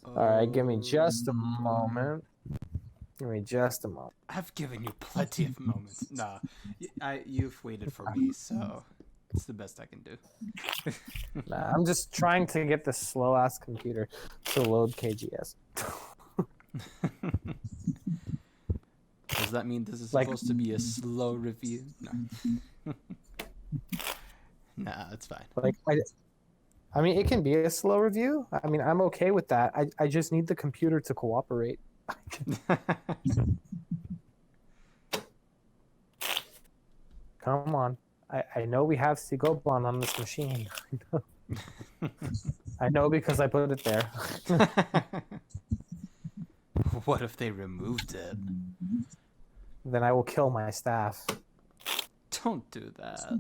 All right, give me just a moment. Give me just a moment. I've given you plenty of moments. Nah, you've waited for me, so it's the best I can do. Nah, I'm just trying to get this slow ass computer to load KGS. Does that mean this is Like- supposed to be a slow review? No. Nah, it's fine. Like I mean, it can be a slow review. I mean, I'm okay with that. I just need the computer to cooperate. Come on. I know we have Sigobon on this machine. I know because I put it there. What if they removed it? Then I will kill my staff. Don't do that.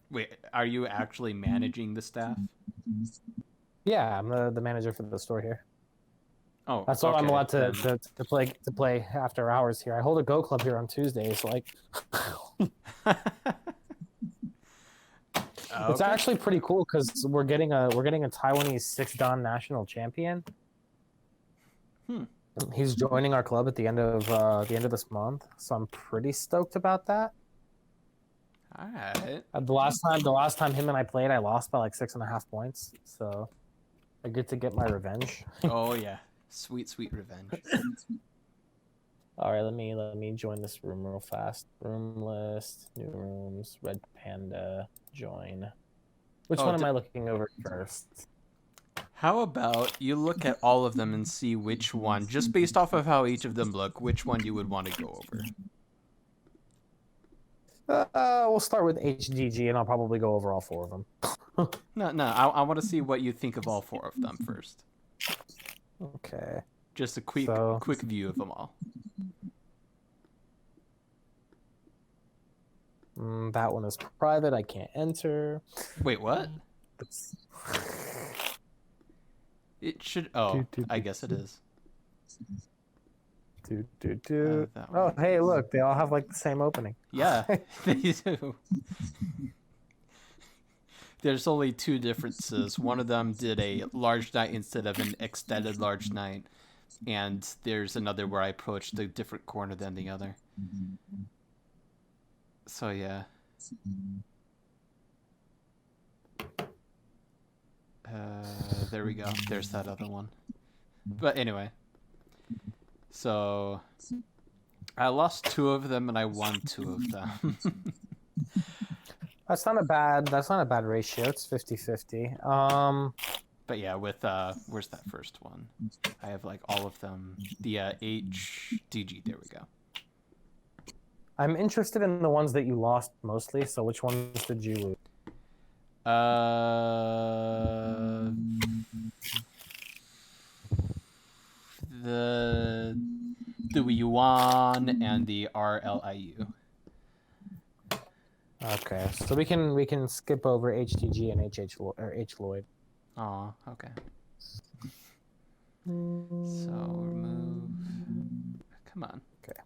Wait, are you actually managing the staff? Yeah, I'm the manager for the store here. Oh, That's why I'm okay, allowed then- to play after hours here. I hold a Go Club here on Tuesdays. Like, it's Okay. actually pretty cool because we're getting a Taiwanese 6-dan national champion. He's joining our club at the end of this month, so I'm pretty stoked about that. All right. The last time him and I played, I lost by like 6.5 points. So I get to get my revenge. Oh yeah, sweet revenge. All right, let me join this room real fast. Room list, new rooms, Red Panda, join. Which one am I looking over first? How about you look at all of them and see which one, just based off of how each of them look, which one you would want to go over. We'll start with HGG, and I'll probably go over all 4 of them. No, I want to see what you think of all 4 of them first. Okay. Just a quick view of them all. That one is private. I can't enter. Wait, what? It should. Oh, I guess it is. Oh, hey, look, they all have like the same opening. Yeah, they do. There's only 2 differences. One of them did a large night instead of an extended large night, and there's another where I approached a different corner than the other. So yeah. There we go. There's that other one. But anyway. So I lost 2 of them and I won 2 of them. That's not a bad ratio. It's 50-50. But yeah, with where's that first one? I have like all of them. The HDG, there we go. I'm interested in the ones that you lost mostly, so which ones did you lose? The Yuan and the RLIU. Okay, so we can skip over HTG and H Lloyd. Oh, okay. So remove. Come on. Okay.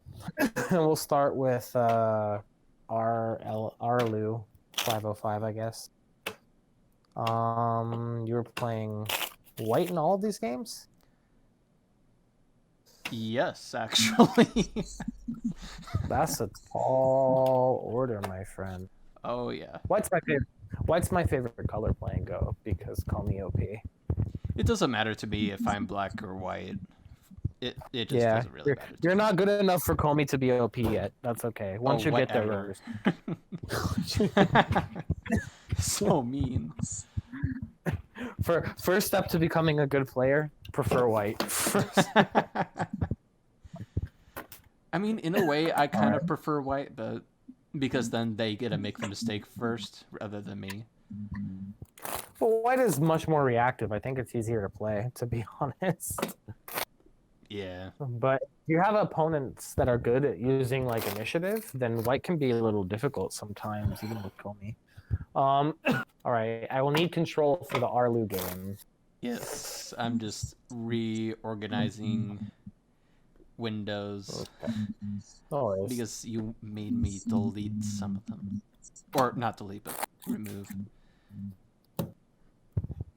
And we'll start with RLU 505, I guess. You were playing white in all of these games? Yes, actually. That's a tall order, my friend. Oh yeah. White's my favorite color playing Go because call me OP. It doesn't matter to me if I'm black or white. It just doesn't really matter. You're not good enough for Comey to be OP yet. That's okay. Once you get there, so mean. For first step to becoming a good player, prefer white. I mean, in a way, I kind of prefer white, but because then they get to make the mistake first rather than me. Well, white is much more reactive. I think it's easier to play, to be honest. Yeah. But if you have opponents that are good at using like initiative, then white can be a little difficult sometimes, even with Comey. All right, I will need control for the Arlu game. Yes, I'm just reorganizing windows because you made me delete some of them, or not delete, but remove.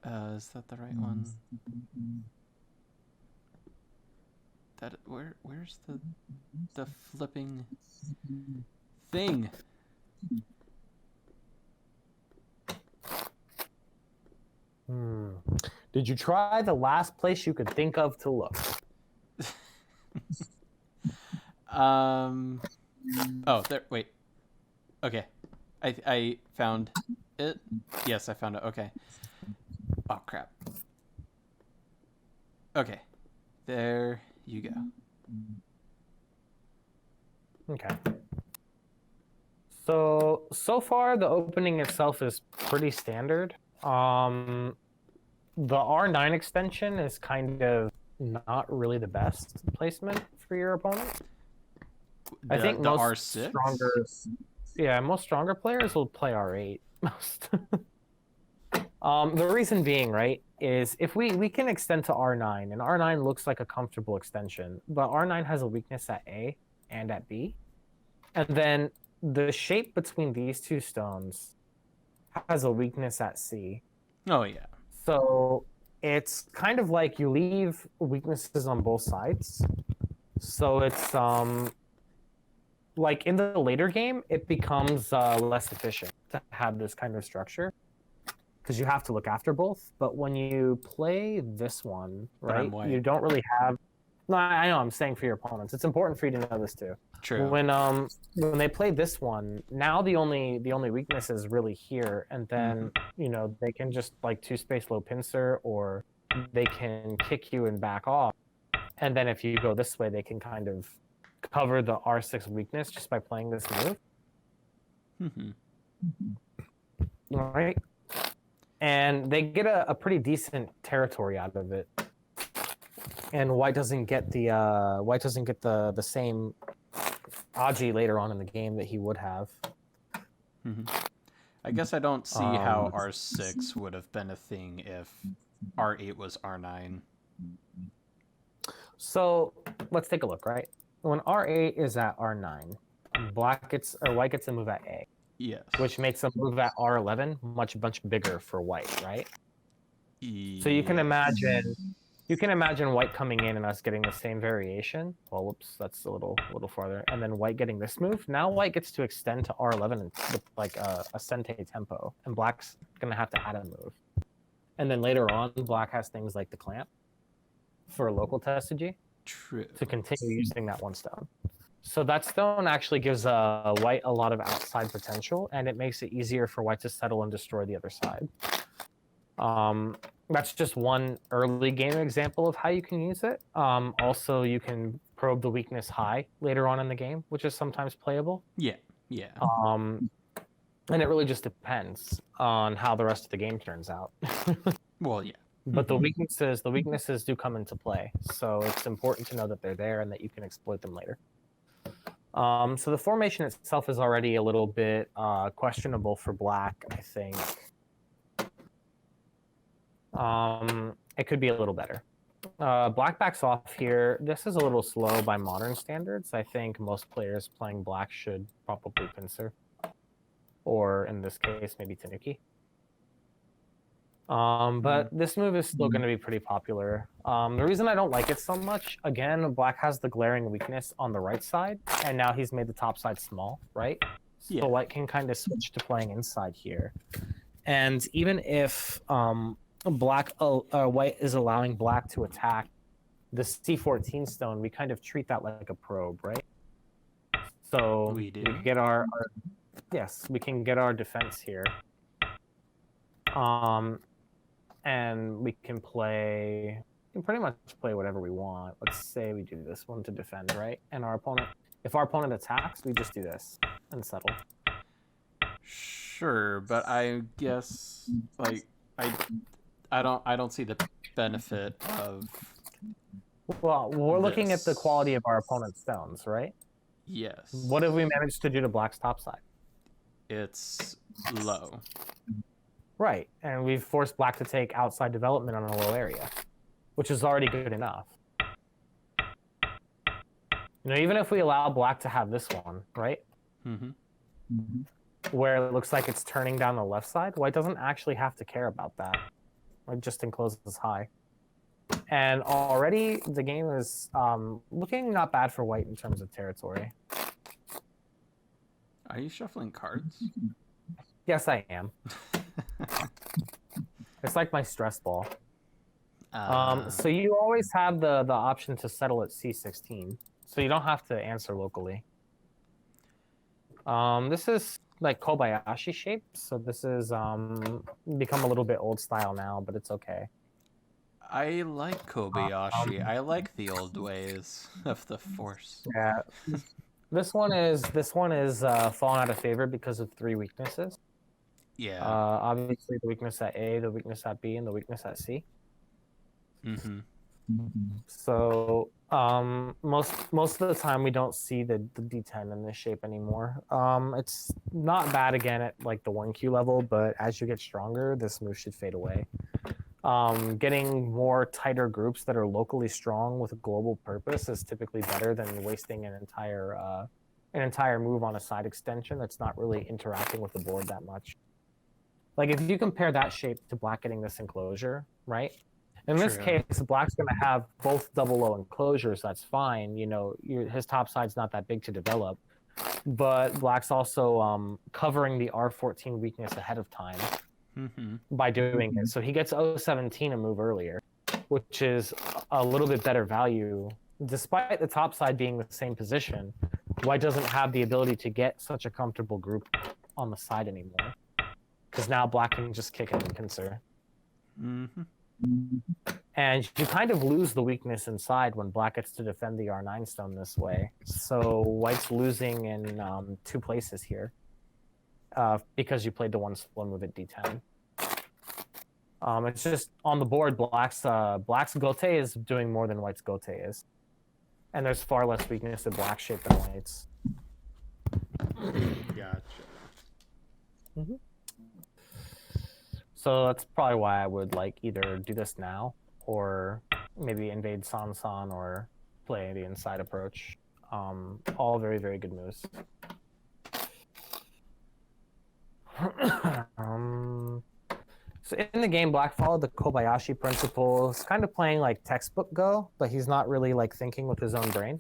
Is that the right one? That where's the flipping thing? Did you try the last place you could think of to look? Oh, there. Wait. Okay. I found it. Yes, I found it. Okay. Oh crap. Okay. There you go. Okay. So far the opening itself is pretty standard. The R9 extension is kind of not really the best placement for your opponent. I think The most R6? most stronger players will play R8 most. The reason being, right, is if we can extend to R9, and R9 looks like a comfortable extension, but R9 has a weakness at A and at B. And then the shape between these two stones has a weakness at C. Oh yeah. So it's kind of like you leave weaknesses on both sides. So it's like in the later game, it becomes less efficient to have this kind of structure because you have to look after both. But when you play this one, right, you don't really have. No, I know. I'm saying for your opponents, it's important for you to know this too. True. When they play this one, now the only weakness is really here, and then you know they can just like 2-space low pincer, or they can kick you and back off, and then if you go this way, they can kind of cover the R6 weakness just by playing this move. All right, and they get a pretty decent territory out of it. And white doesn't get the same Aji later on in the game that he would have. I guess I don't see how R6 would have been a thing if R8 was R9. So let's take a look, right? When R8 is at R9, white gets a move at A. Yes. Which makes a move at R11 much bigger for white, right? Yes. So you can imagine white coming in and us getting the same variation. Well, whoops, that's a little farther. And then white getting this move. Now white gets to extend to R11 with like a Sente tempo, and black's gonna have to add a move. And then later on, black has things like the clamp for a local testagy. True. To continue using that one stone. So that stone actually gives white a lot of outside potential, and it makes it easier for white to settle and destroy the other side. That's just one early game example of how you can use it. Also, you can probe the weakness high later on in the game, which is sometimes playable. Yeah. And it really just depends on how the rest of the game turns out. Well, yeah. But the weaknesses do come into play, so it's important to know that they're there and that you can exploit them later. So the formation itself is already a little bit questionable for black, I think. It could be a little better. Black backs off here. This is a little slow by modern standards. I think most players playing black should probably pincer, or in this case, maybe Tanuki. But this move is still going to be pretty popular. The reason I don't like it so much, again, black has the glaring weakness on the right side, and now he's made the top side small, right? So Yeah. white can kind of switch to playing inside here. And even if white is allowing black to attack the C14 stone, we kind of treat that like a probe, right? So we get we can get our defense here. And we can pretty much play whatever we want. Let's say we do this one to defend, right? And if our opponent attacks, we just do this and settle. Sure, but I guess like I don't see the benefit of. Well, we're looking at the quality of our opponent's stones, right? Yes. What have we managed to do to black's top side? It's low. Right, and we've forced black to take outside development on a low area, which is already good enough. Even if we allow black to have this one, right? Where it looks like it's turning down the left side, white doesn't actually have to care about that. It just encloses high. And already the game is looking not bad for white in terms of territory. Are you shuffling cards? Yes, I am. It's like my stress ball. So you always have the option to settle at C16, so you don't have to answer locally. This is like Kobayashi shape, so this is become a little bit old style now, but it's okay. I like Kobayashi. I like the old ways of the Force. Yeah, this one is fallen out of favor because of 3 weaknesses. Yeah. Obviously the weakness at A, the weakness at B, and the weakness at C. Mm-hmm. So most of the time we don't see the D10 in this shape anymore. It's not bad again at like the 1Q level, but as you get stronger, this move should fade away. Getting more tighter groups that are locally strong with a global purpose is typically better than wasting an entire move on a side extension that's not really interacting with the board that much. Like if you compare that shape to black getting this enclosure, right? In this True. case, black's going to have both double O enclosures. That's fine. You know, his top side's not that big to develop. But black's also covering the R14 weakness ahead of time by doing it. So he gets O17 a move earlier, which is a little bit better value. Despite the top side being the same position, white doesn't have the ability to get such a comfortable group on the side anymore. Because now black can just kick it and pincer. And you kind of lose the weakness inside when black gets to defend the R9 stone this way. So white's losing in 2 places here because you played the one slow move at D10. It's just on the board, black's gote is doing more than white's gote is. And there's far less weakness in black shape than white's. Gotcha. So that's probably why I would like either do this now or maybe invade Sansan or play the inside approach. All very, very good moves. So in the game, black followed the Kobayashi principle. He's kind of playing like textbook Go, but he's not really like thinking with his own brain.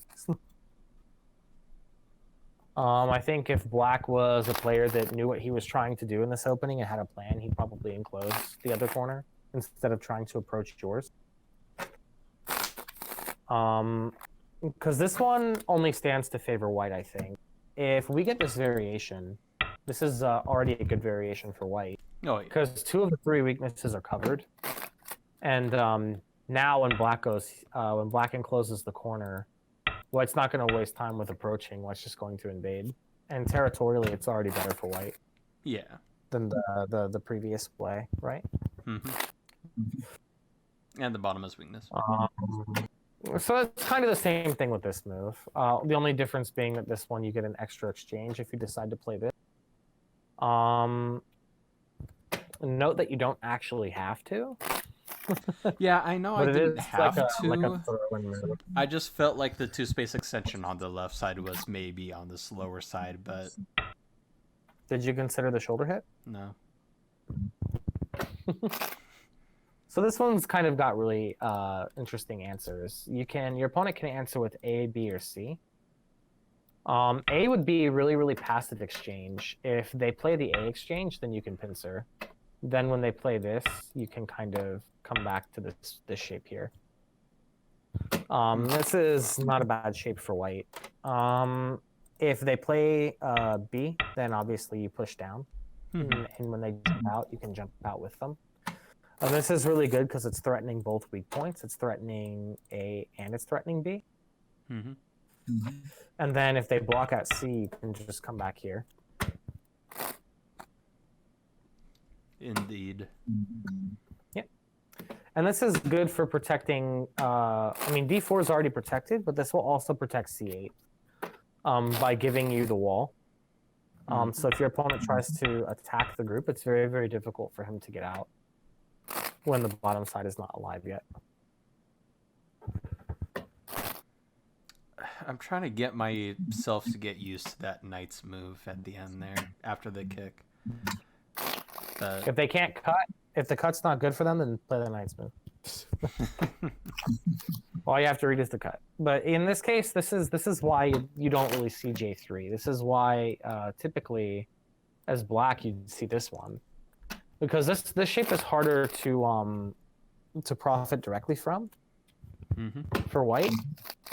I think if black was a player that knew what he was trying to do in this opening and had a plan, he'd probably enclose the other corner instead of trying to approach yours. Because this one only stands to favor white, I think. If we get this variation, this is already a good variation for white. Oh, yeah. Because 2 of the 3 weaknesses are covered. And now when black encloses the corner, white's not going to waste time with approaching. White's just going to invade. And territorially, it's already better for white. Yeah. Than the previous play, right? And the bottom is weakness. So it's kind of the same thing with this move. The only difference being that this one you get an extra exchange if you decide to play this. Note that you don't actually have to. Yeah, I know I didn't have to. Move. I just felt like the 2-space extension on the left side was maybe on the slower side, but... Did you consider the shoulder hit? No. So this one's kind of got really interesting answers. Your opponent can answer with A, B, or C. A would be really, really passive exchange. If they play the A exchange, then you can pincer. Then when they play this, you can kind of come back to this shape here. This is not a bad shape for white. If they play B, then obviously you push down. And when they jump out, you can jump out with them. This is really good because it's threatening both weak points. It's threatening A and it's threatening B. And then if they block at C, you can just come back here. Indeed. Yeah. And this is good for protecting... I mean, D4 is already protected, but this will also protect C8 by giving you the wall. So if your opponent tries to attack the group, it's very, very difficult for him to get out when the bottom side is not alive yet. I'm trying to get myself to get used to that knight's move at the end there, after the kick. If they can't cut, If the cut's not good for them, then play the knight's move. All you have to read is the cut. But in this case, this is why you don't really see J3. This is why typically, as black, you'd see this one, because this shape is harder to profit directly from. For white.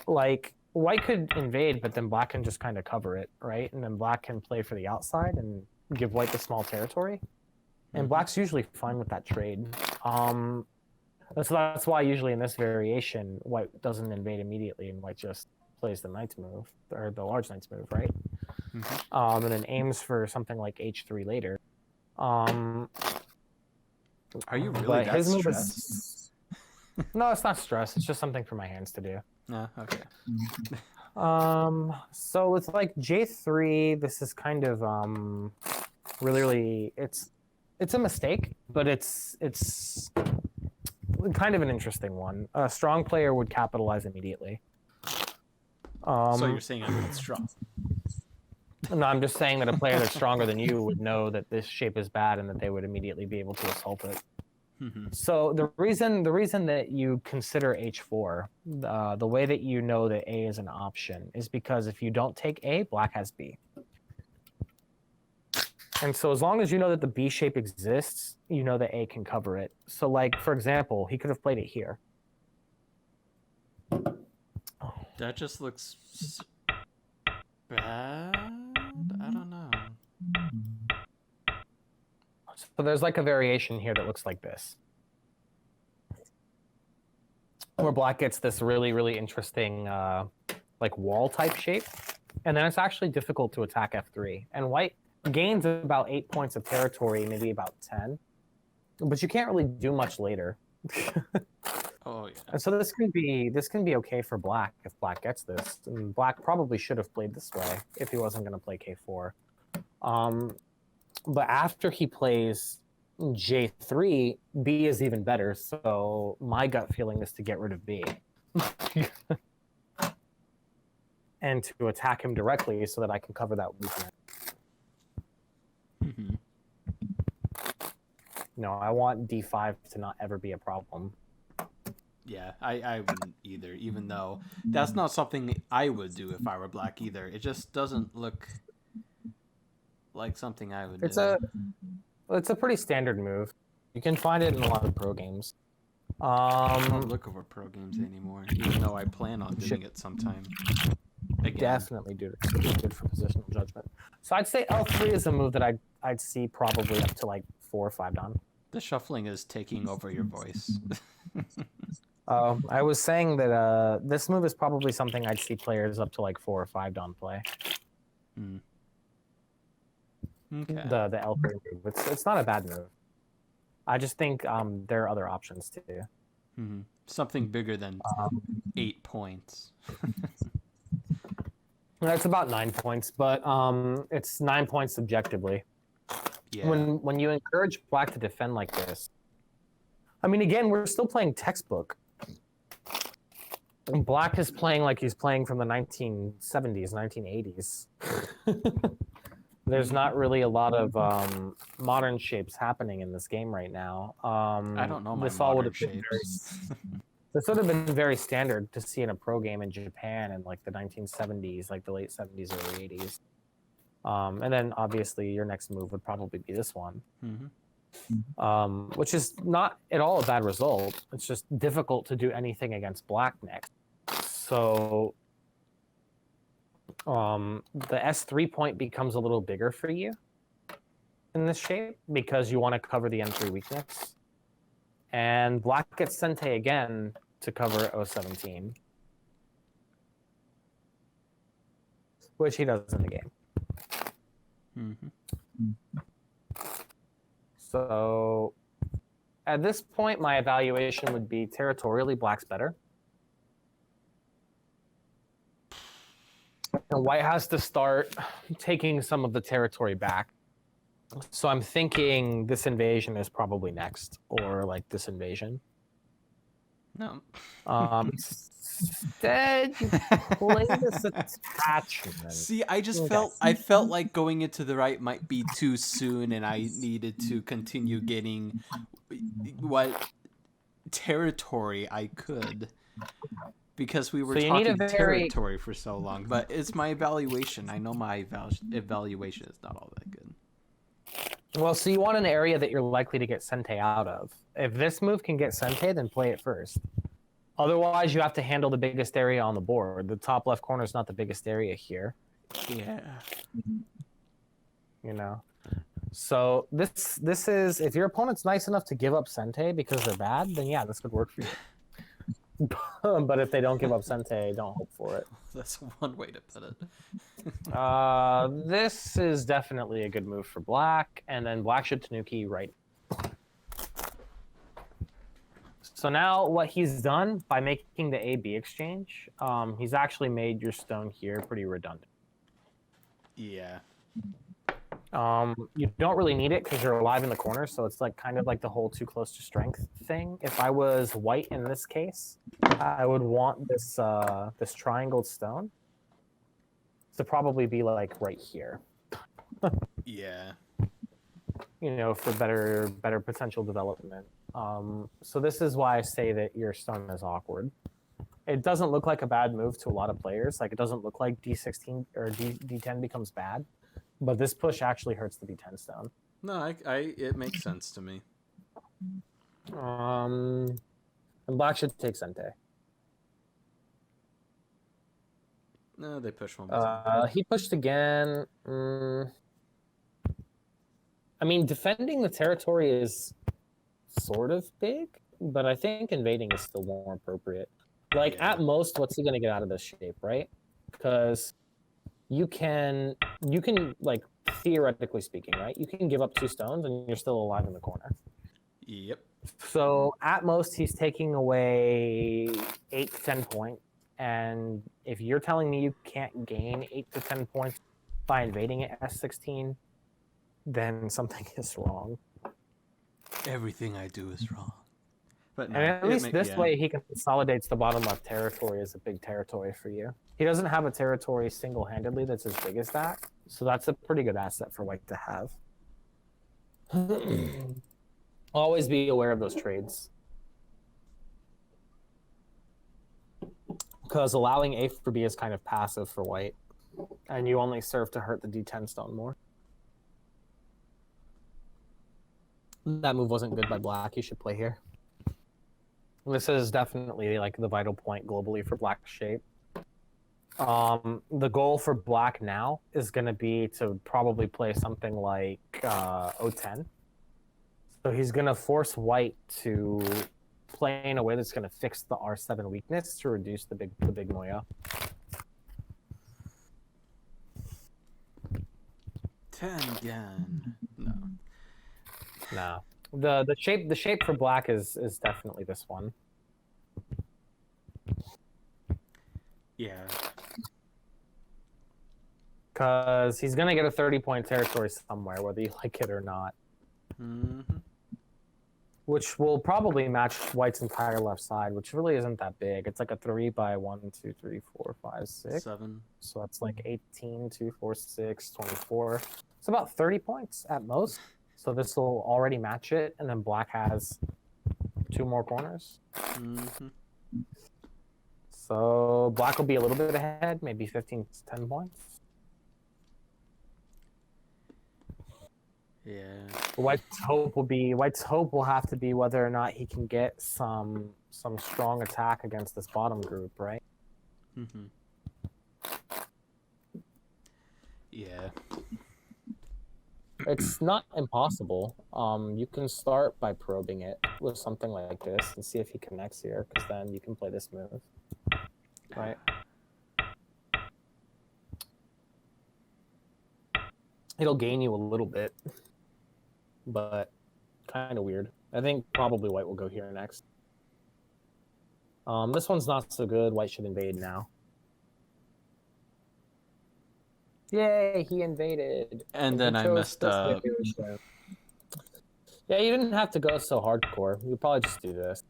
Like white could invade, but then black can just kind of cover it, right? And then black can play for the outside and give white the small territory. And black's usually fine with that trade. So that's why usually in this variation, white doesn't invade immediately and white just plays the knight's move, or the large knight's move, right? And then aims for something like h3 later. Are you really that stressed? No, it's not stress. It's just something for my hands to do. No, okay. So it's like J3, this is kind of really it's a mistake, but it's kind of an interesting one. A strong player would capitalize immediately. So you're saying I'm not strong? No, I'm just saying that a player that's stronger than you would know that this shape is bad and that they would immediately be able to assault it. So the reason that you consider h4, the way that you know that A is an option is because if you don't take A, black has B. And so as long as you know that the B shape exists, you know that A can cover it. So like, for example, he could have played it here. That just looks bad? I don't know. So there's like a variation here that looks like this. Where black gets this really, really interesting like wall type shape. And then it's actually difficult to attack F3. And white gains about 8 points of territory, maybe about 10. But you can't really do much later. Oh yeah. And so this can be okay for black if black gets this. And black probably should have played this way if he wasn't going to play K4. But after he plays J3, B is even better. So my gut feeling is to get rid of B. And to attack him directly so that I can cover that weakness. No, I want D5 to not ever be a problem. Yeah, I wouldn't either, even though that's not something I would do if I were black either. It just doesn't look like something I would do. It's a pretty standard move. You can find it in a lot of pro games. I don't look over pro games anymore, even though I plan on doing it sometime. Again. Definitely do it. It's good for positional judgment. So I'd say L3 is a move that I'd see probably up to like 4 or 5 down. The shuffling is taking over your voice. I was saying that this move is probably something I'd see players up to like 4 or 5 down play. Okay. The L3 move. It's not a bad move. I just think there are other options too. Something bigger than 8 points. It's about 9 points, but it's 9 points subjectively. Yeah. When you encourage black to defend like this, I mean, again, we're still playing textbook. And black is playing like he's playing from the 1970s, 1980s. There's not really a lot of modern shapes happening in this game right now. I don't know my modern shapes. This would have been very standard to see in a pro game in Japan in like the 1970s, like the late 70s, early 80s. And then obviously your next move would probably be this one, which is not at all a bad result. It's just difficult to do anything against black next. So the S3 point becomes a little bigger for you in this shape because you want to cover the N3 weakness. And black gets Sente again to cover O17, which he does in the game. So at this point, my evaluation would be territorially, black's better. And white has to start taking some of the territory back. So I'm thinking this invasion is probably next, or like this invasion. No. Instead, you play this attachment. See, I felt like going into the right might be too soon, and I needed to continue getting what territory I could, because we were So you need a talking very- territory for so long. But it's my evaluation. I know my evaluation is not all that good. Well, so you want an area that you're likely to get Sente out of. If this move can get Sente, then play it first. Otherwise, you have to handle the biggest area on the board. The top left corner is not the biggest area here. Yeah. You know. So this is, if your opponent's nice enough to give up Sente because they're bad, then yeah, this could work for you. But if they don't give up Sente, don't hope for it. That's one way to put it. This is definitely a good move for black, and then black should Tanuki right. So now what he's done by making the A-B exchange, he's actually made your stone here pretty redundant. Yeah. You don't really need it because you're alive in the corner, so it's like kind of like the whole too close to strength thing. If I was white in this case, I would want this this triangled stone to probably be like right here. Yeah. You know, for better potential development. So this is why I say that your stone is awkward. It doesn't look like a bad move to a lot of players. Like, it doesn't look like D16 or D10 becomes bad, but this push actually hurts the D10 stone. No, it makes sense to me. And black should take Sente. No, they push one more time. He pushed again. I mean, defending the territory is sort of big, but I think invading is still more appropriate. Like, Yeah. at most, what's he going to get out of this shape, right? Because you can, like, theoretically speaking, right? You can give up 2 stones and you're still alive in the corner. Yep. So at most, he's taking away 8 to 10 points. And if you're telling me you can't gain 8 to 10 points by invading at S16, then something is wrong. Everything I do is wrong. But no, And at least this way, he consolidates the bottom left territory as a big territory for you. He doesn't have a territory single-handedly that's as big as that, so that's a pretty good asset for white to have. Always be aware of those trades. Because allowing A for B is kind of passive for white, and you only serve to hurt the D10 stone more. That move wasn't good by black. You should play here. This is definitely like the vital point globally for black shape. The goal for black now is going to be to probably play something like O10. So he's going to force white to play in a way that's going to fix the R7 weakness to reduce the big Moyo. 10 again. No. No. The shape for black is definitely this one. Yeah. Because he's going to get a 30-point territory somewhere, whether you like it or not. Mm-hmm. Which will probably match white's entire left side, which really isn't that big. It's like a 3 by 1, 2, 3, 4, 5, 6. 7. So that's like 18, 2, 4, 6, 24. It's about 30 points at most. So this will already match it, and then black has 2 more corners. Mm-hmm. So black will be a little bit ahead, maybe 15 to 10 points. Yeah. White's hope will have to be whether or not he can get some strong attack against this bottom group, right? Mm-hmm. Yeah. It's not impossible. You can start by probing it with something like this and see if he connects here, because then you can play this move, right? It'll gain you a little bit, but kind of weird. I think probably white will go here next. This one's not so good. White should invade now. Yay, he invaded. And then I messed up. Yeah, you didn't have to go so hardcore. You probably just do this.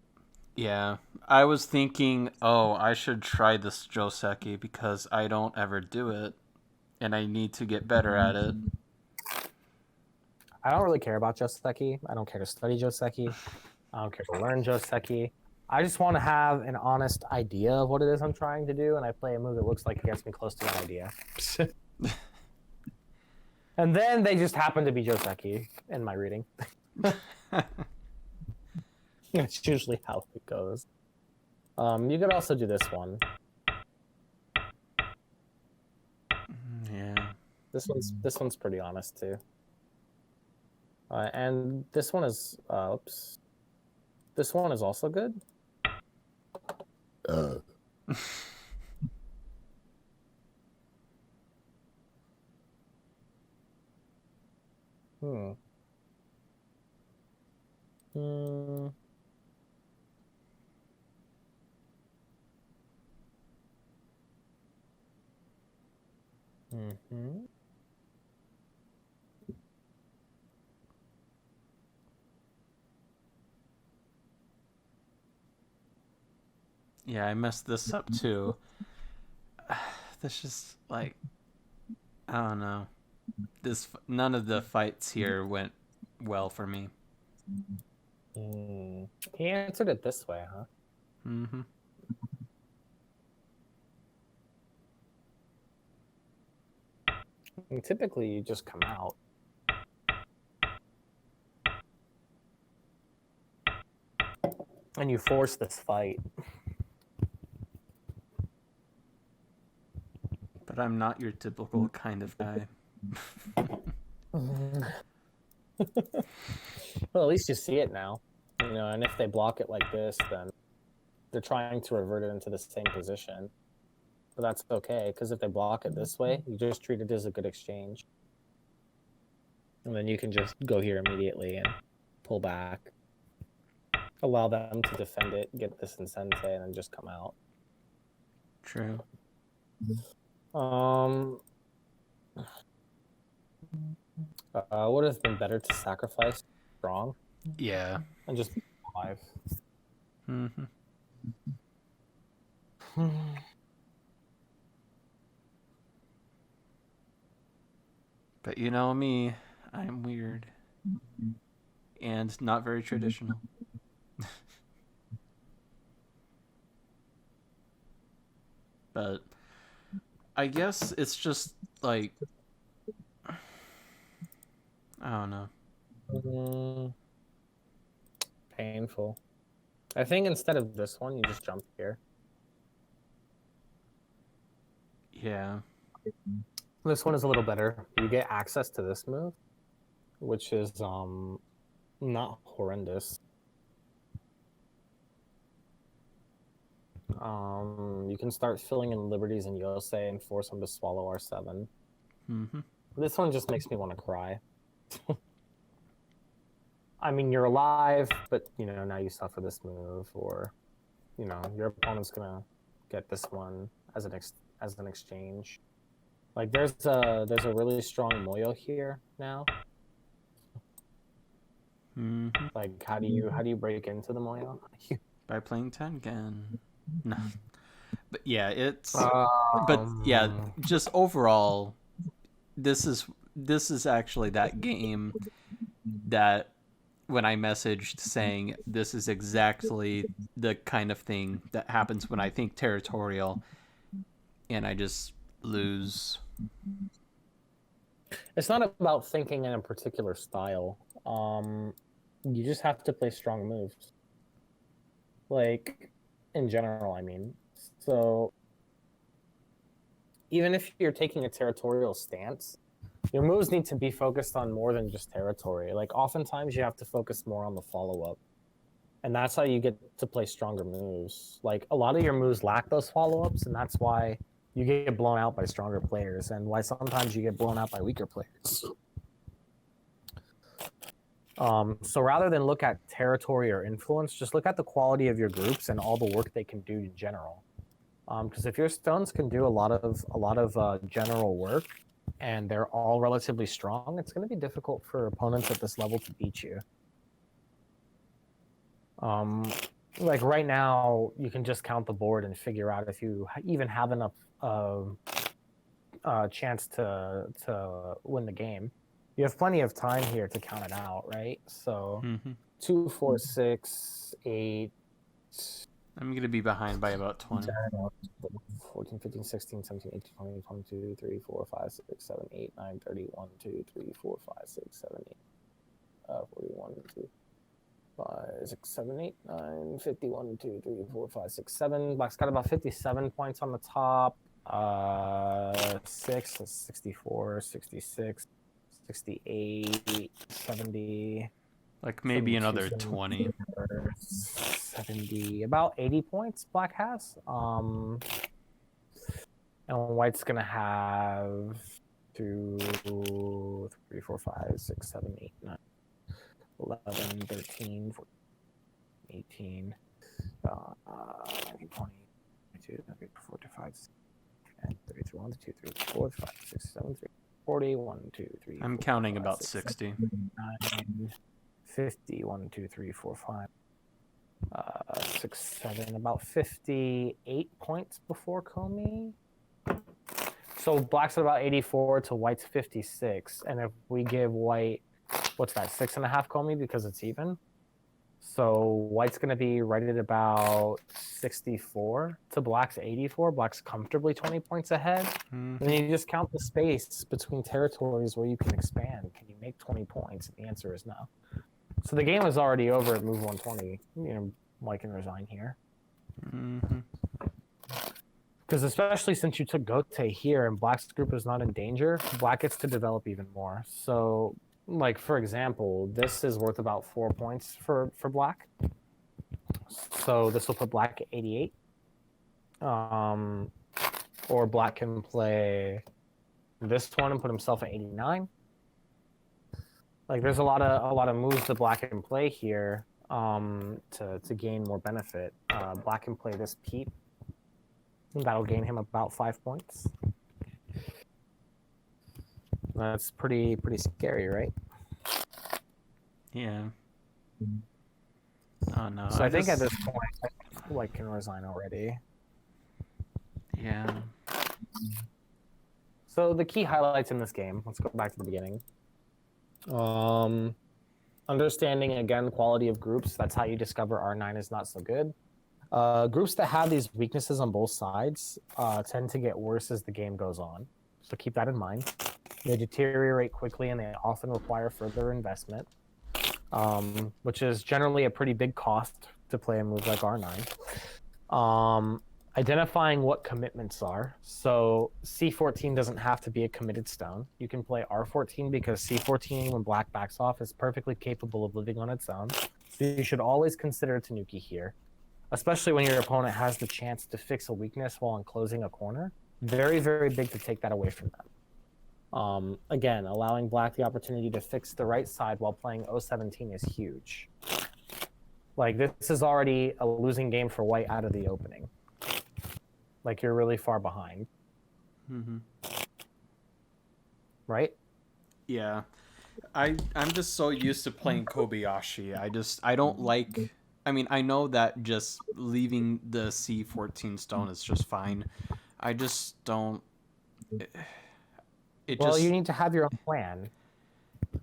Yeah. I was thinking, oh, I should try this Joseki because I don't ever do it. And I need to get better at it. I don't really care about Joseki. I don't care to study Joseki. I don't care to learn Joseki. I just want to have an honest idea of what it is I'm trying to do, and I play a move that looks like it gets me close to that idea. And then they just happen to be Joseki in my reading. That's usually how it goes. You could also do this one. Yeah. This one's pretty honest too. And this one is oops. This one is also good. Hmm. Hmm. Mm-hmm. Yeah, I messed this up too. This just like I don't know. None of the fights here went well for me. He answered it this way, huh? Mm-hmm. And typically, you just come out. And you force this fight. But I'm not your typical kind of guy. Well, at least you see it now. You know, and if they block it like this, then they're trying to revert it into the same position. But that's okay, because if they block it this way, you just treat it as a good exchange. And then you can just go here immediately and pull back. Allow them to defend it, get this in sensei, and then just come out. True. Would have been better to sacrifice strong Yeah. and just be alive. Mm-hmm. But you know me, I'm weird. And not very traditional. But I guess it's just like I don't know. Painful. I think instead of this one, you just jump here. Yeah. This one is a little better. You get access to this move, which is not horrendous. You can start filling in liberties in Yosei and force them to swallow R7. Mm-hmm. This one just makes me want to cry. I mean, you're alive, but you know now you suffer this move, or you know your opponent's gonna get this one as an exchange. Like there's a really strong Moyo here now. Mm-hmm. Like how do you break into the Moyo? By playing Tengen. No. But yeah, it's but yeah, just overall this is actually that game that when I messaged saying this is exactly the kind of thing that happens when I think Territorial and I just lose. It's not about thinking in a particular style. You just have to play strong moves. Like in general, I mean. So even if you're taking a territorial stance, your moves need to be focused on more than just territory. Like oftentimes you have to focus more on the follow-up. And that's how you get to play stronger moves. Like a lot of your moves lack those follow-ups, and that's why you get blown out by stronger players and why sometimes you get blown out by weaker players. So rather than look at territory or influence, just look at the quality of your groups and all the work they can do in general. Because if your stones can do a lot of general work and they're all relatively strong, it's going to be difficult for opponents at this level to beat you. Like right now, you can just count the board and figure out if you even have enough chance to win the game. You have plenty of time here to count it out, right? So Mm-hmm. 2, 4, 6, 8, I'm gonna be behind by about 20. 14, 15, 16, 17, 18, 20, 22, 3, 4, 5, 6, 7, 8, 9, 30, 1, 2, 3, 4, 5, 6, 7, 8, 41, 2, 5, 6, 7, 8, 9, 51, 2, 3, 4, 5, 6, 7. Black's got about 57 points on the top. 6, 64, 66, 68, 70. Like maybe 72, another 20. 70, about 80 points Black has. And White's gonna have 2, 3, 4, 5, 6, 7, 8, 9, 11, 13, 14, 18, 19, 20, 22, 23, 24, 25, 33, 1, 2, 3, 4, 5, 6, 7, 3, 40, 1, 2, 3. I'm 4, counting 5, about 6, 60. 7, 9, 50, 1, 2, 3, 4, 5, 6, 7, about 58 points before Comey. So Black's at about 84 to White's 56. And if we give White, what's that, 6.5 Comey because it's even? So White's going to be right at about 64 to Black's 84. Black's comfortably 20 points ahead. Mm-hmm. And then you just count the space between territories where you can expand. Can you make 20 points? And the answer is no. So the game is already over at move 120. You know, White can resign here. Mm-hmm. Because especially since you took Gote here and Black's group is not in danger, Black gets to develop even more. So, like, for example, this is worth about 4 points for Black. So this will put Black at 88. Or Black can play this one and put himself at 89. Like, there's a lot of moves that Black can play here to gain more benefit. Black can play this Pete. That'll gain him about 5 points. That's pretty scary, right? Yeah. Oh no. So I think at this point, White can resign already. Yeah. So the key highlights in this game. Let's go back to the beginning. Understanding again quality of groups. That's how you discover R9 is not so good. Groups that have these weaknesses on both sides tend to get worse as the game goes on. So keep that in mind. They deteriorate quickly and they often require further investment, which is generally a pretty big cost to play a move like R9. Identifying what commitments are. So C14 doesn't have to be a committed stone. You can play R14 because C14, when Black backs off, is perfectly capable of living on its own. So you should always consider Tanuki here, especially when your opponent has the chance to fix a weakness while enclosing a corner. Very, very big to take that away from them. Again, allowing Black the opportunity to fix the right side while playing 017 is huge. Like, this is already a losing game for White out of the opening. Like, you're really far behind. Mm-hmm. Right? Yeah. I'm just so used to playing Kobayashi. I don't like... I mean, I know that just leaving the C14 stone is just fine. I just don't... Well, you need to have your own plan.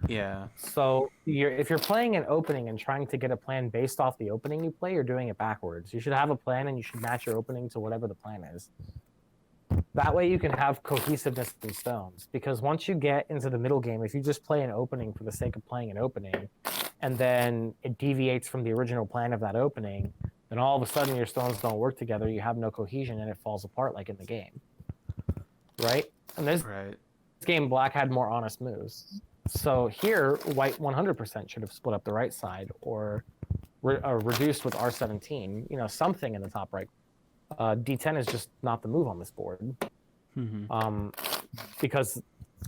Yeah. So if you're playing an opening and trying to get a plan based off the opening you play, you're doing it backwards. You should have a plan and you should match your opening to whatever the plan is. That way you can have cohesiveness in stones. Because once you get into the middle game, if you just play an opening for the sake of playing an opening, and then it deviates from the original plan of that opening, then all of a sudden your stones don't work together, you have no cohesion, and it falls apart like in the game. Right? And this game, Black had more honest moves. So here, White 100% should have split up the right side or reduced with R17, you know, something in the top right. D10 is just not the move on this board. Mm-hmm. Because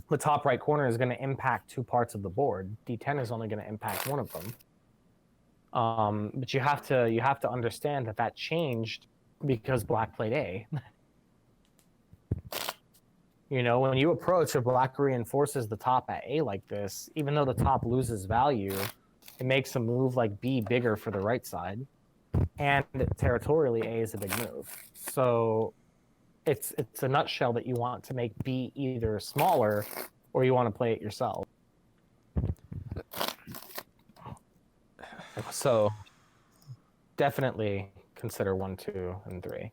the top right corner is going to impact 2 parts of the board. D10 is only going to impact 1 of them. But you have to understand that changed because Black played A. You know, when you approach a Black reinforces the top at A like this, even though the top loses value, it makes a move like B bigger for the right side. And territorially, A is a big move. So it's a nutshell that you want to make B either smaller or you want to play it yourself. So definitely consider 1, 2, and 3.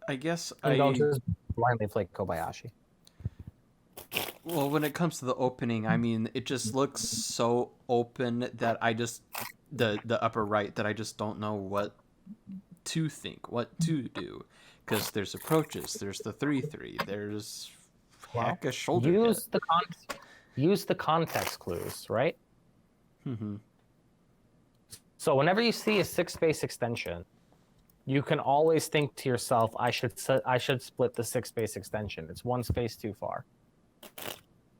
I guess And don't just blindly play Kobayashi. Well, when it comes to the opening, I mean, it just looks so open that I just the upper right that I just don't know what to think, what to do, because there's approaches, there's the 3-3, there's heck a shoulder hit. Use the context clues, right? Mm-hmm. So whenever you see a 6-space extension, you can always think to yourself, I should split the 6-space extension. It's 1 space too far.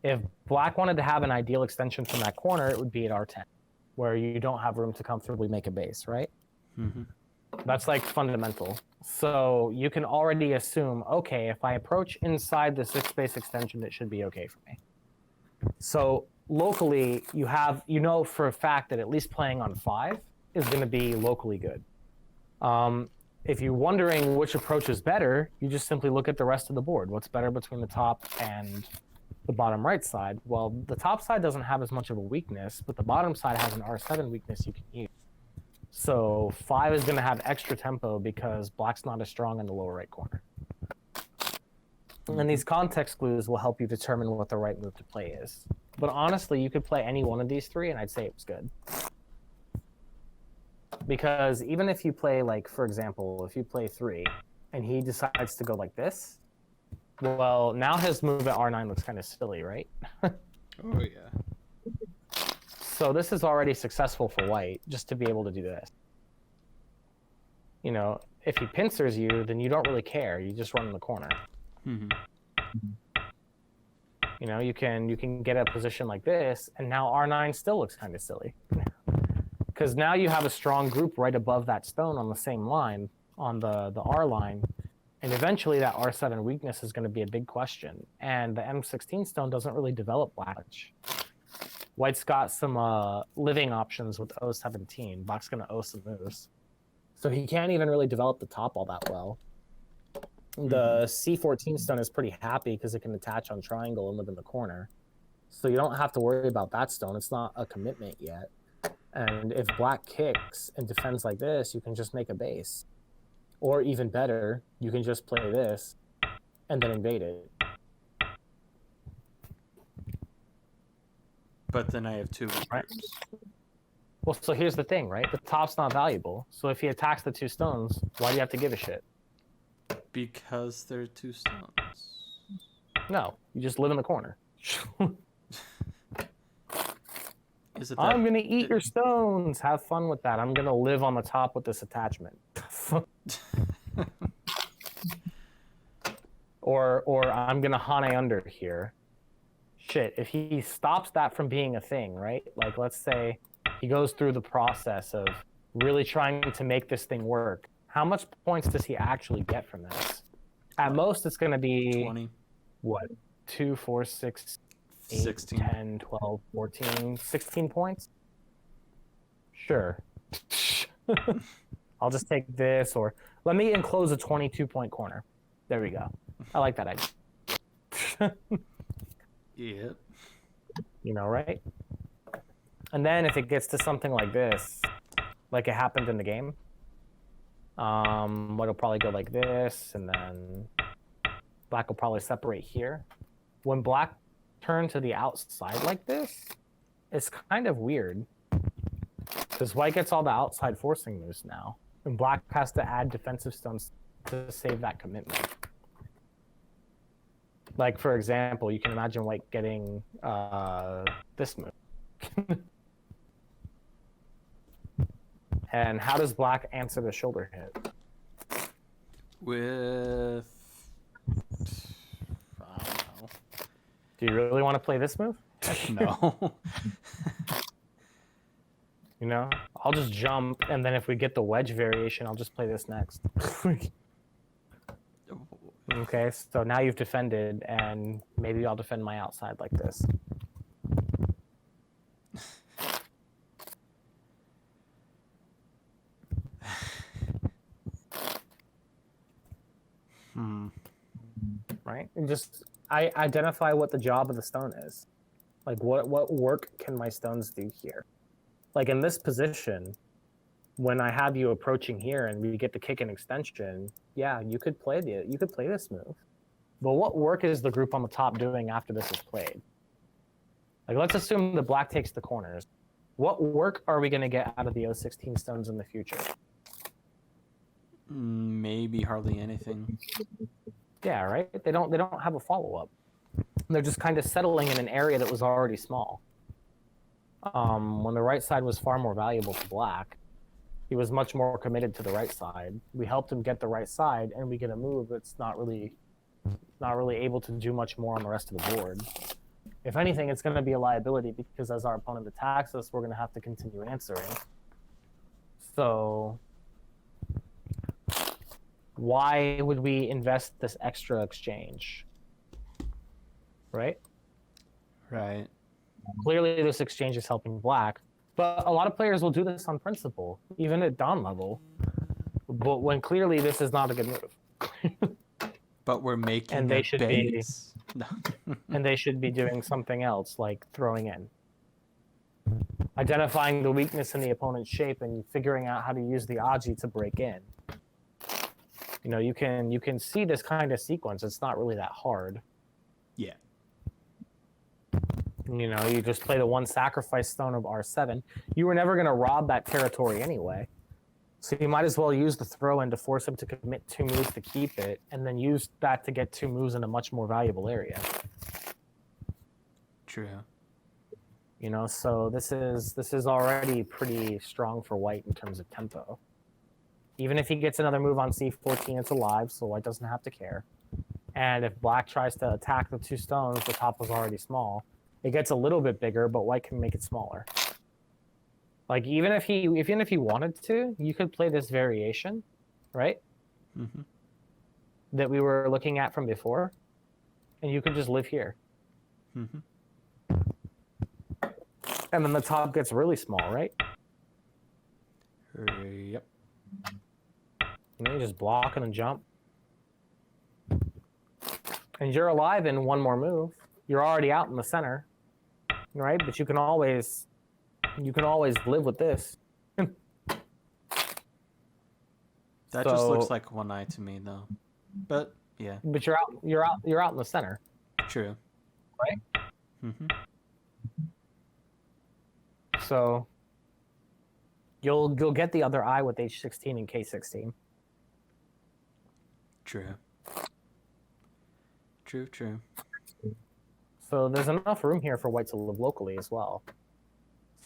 If black wanted to have an ideal extension from that corner, it would be at R10, where you don't have room to comfortably make a base, right? Mm-hmm. That's like fundamental. So you can already assume, okay, if I approach inside the 6-space extension, it should be okay for me. So locally, you know for a fact that at least playing on 5 is going to be locally good. If you're wondering which approach is better, you just simply look at the rest of the board. What's better between the top and the bottom right side? Well, the top side doesn't have as much of a weakness, but the bottom side has an R7 weakness you can use. So 5 is going to have extra tempo because black's not as strong in the lower right corner. And these context clues will help you determine what the right move to play is. But honestly, you could play any one of these 3, and I'd say it was good. Because even if you play, like, for example, if you play 3, and he decides to go like this, well, now his move at R9 looks kind of silly, right? Oh, yeah. So this is already successful for white, just to be able to do this. You know, if he pincers you, then you don't really care. You just run in the corner. Mm-hmm. You know, you can get a position like this, and now R9 still looks kind of silly. Because now you have a strong group right above that stone on the same line, on the R line, and eventually that R7 weakness is going to be a big question. And the M16 stone doesn't really develop black much. White's got some living options with O17. Black's going to O some moves. So he can't even really develop the top all that well. The C14 stone is pretty happy because it can attach on triangle and live in the corner. So you don't have to worry about that stone. It's not a commitment yet. And if black kicks and defends like this, you can just make a base. Or even better, you can just play this and then invade it. But then I have 2 right? Well, so here's the thing, right? The top's not valuable. So if he attacks the 2 stones, why do you have to give a shit? Because they're 2 stones. No, you just live in the corner. Is it that... I'm gonna eat your stones. Have fun with that. I'm gonna live on the top with this attachment. or I'm gonna Hane under here. Shit, if he stops that from being a thing, right? Like, let's say he goes through the process of really trying to make this thing work. How much points does he actually get from this? At most, it's going to be 20. What? 2, 4, 6, 8, 16. 10, 12, 14, 16 points? Sure. I'll just take this, or let me enclose a 22-point corner. There we go. I like that idea. Yep. You know, right? And then if it gets to something like this, like it happened in the game, what'll probably go like this, and then black will probably separate here. When black turn to the outside like this, it's kind of weird. Because white gets all the outside forcing moves now, and black has to add defensive stones to save that commitment. Like, for example, you can imagine white getting this move. And how does black answer the shoulder hit? With... I don't know. Do you really want to play this move? No. You know? I'll just jump, and then if we get the wedge variation, I'll just play this next. Okay, so now you've defended, and maybe I'll defend my outside like this. Right? And just, I identify what the job of the stone is. Like, what work can my stones do here? Like in this position, when I have you approaching here and we get the kick and extension, yeah, you could play this move. But what work is the group on the top doing after this is played? Like, let's assume the black takes the corners. What work are we going to get out of the 016 stones in the future? Maybe hardly anything. Yeah, right? They don't have a follow-up. They're just kind of settling in an area that was already small. When the right side was far more valuable to black, he was much more committed to the right side. We helped him get the right side, and we get a move that's not really able to do much more on the rest of the board. If anything, it's going to be a liability because as our opponent attacks us, we're going to have to continue answering. So why would we invest this extra exchange? Right? Right. Clearly, this exchange is helping black, but a lot of players will do this on principle, even at Dawn level. But when clearly this is not a good move. But we're making and they should base. And they should be doing something else, like throwing in. Identifying the weakness in the opponent's shape and figuring out how to use the Aji to break in. You know, you can see this kind of sequence. It's not really that hard. Yeah. You know, you just play the one sacrifice stone of R7. You were never going to rob that territory anyway. So you might as well use the throw-in to force him to commit 2 moves to keep it, and then use that to get 2 moves in a much more valuable area. True. You know, so this is already pretty strong for white in terms of tempo. Even if he gets another move on C14, it's alive, so white doesn't have to care. And if black tries to attack the 2 stones, the top was already small. It gets a little bit bigger, but white can make it smaller. Like, even if he wanted to, you could play this variation, right? Mm-hmm. That we were looking at from before, and you could just live here. Mm-hmm. And then the top gets really small, right? Yep. And then you just block and then jump. And you're alive in 1 more move. You're already out in the center, right? But you can always live with this. That just looks like one eye to me, though. But yeah. But you're out in the center. True. Right? Mm-hmm. So you'll get the other eye with H16 and K16. True. True. So there's enough room here for white to live locally as well.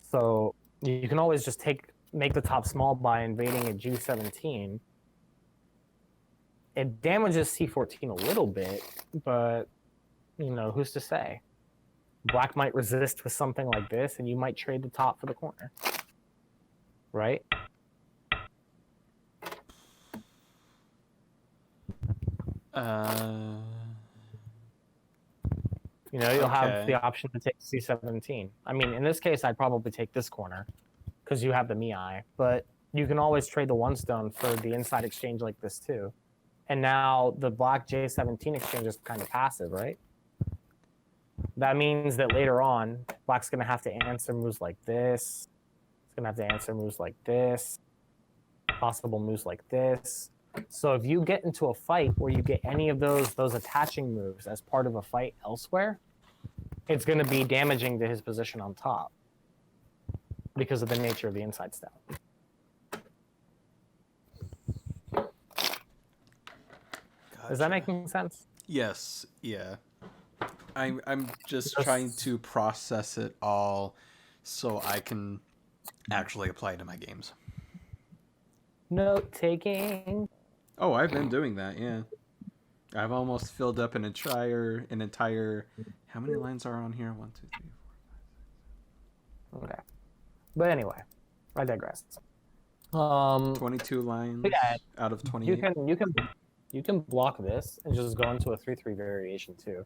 So you can always just make the top small by invading a G17. It damages C14 a little bit, but you know, who's to say? Black might resist with something like this, and you might trade the top for the corner. Right? You know, you'll have the option to take C17. I mean, in this case, I'd probably take this corner because you have the Mii, but you can always trade the 1 stone for the inside exchange like this too. And now the black J17 exchange is kind of passive, right? That means that later on, black's going to have to answer moves like this. It's going to have to answer moves like this. Possible moves like this. So if you get into a fight where you get any of those attaching moves as part of a fight elsewhere, it's going to be damaging to his position on top because of the nature of the inside step. Gotcha. Is that making sense? Yes. Yeah. I'm just trying to process it all so I can actually apply it to my games. Note taking. Oh, I've been doing that, yeah. I've almost filled up an entire how many lines are on here? 1, 2, 3, 4, 5, 6. Okay. But anyway, I digress. 22 lines out of 28. You can block this and just go into a 3/3 variation too.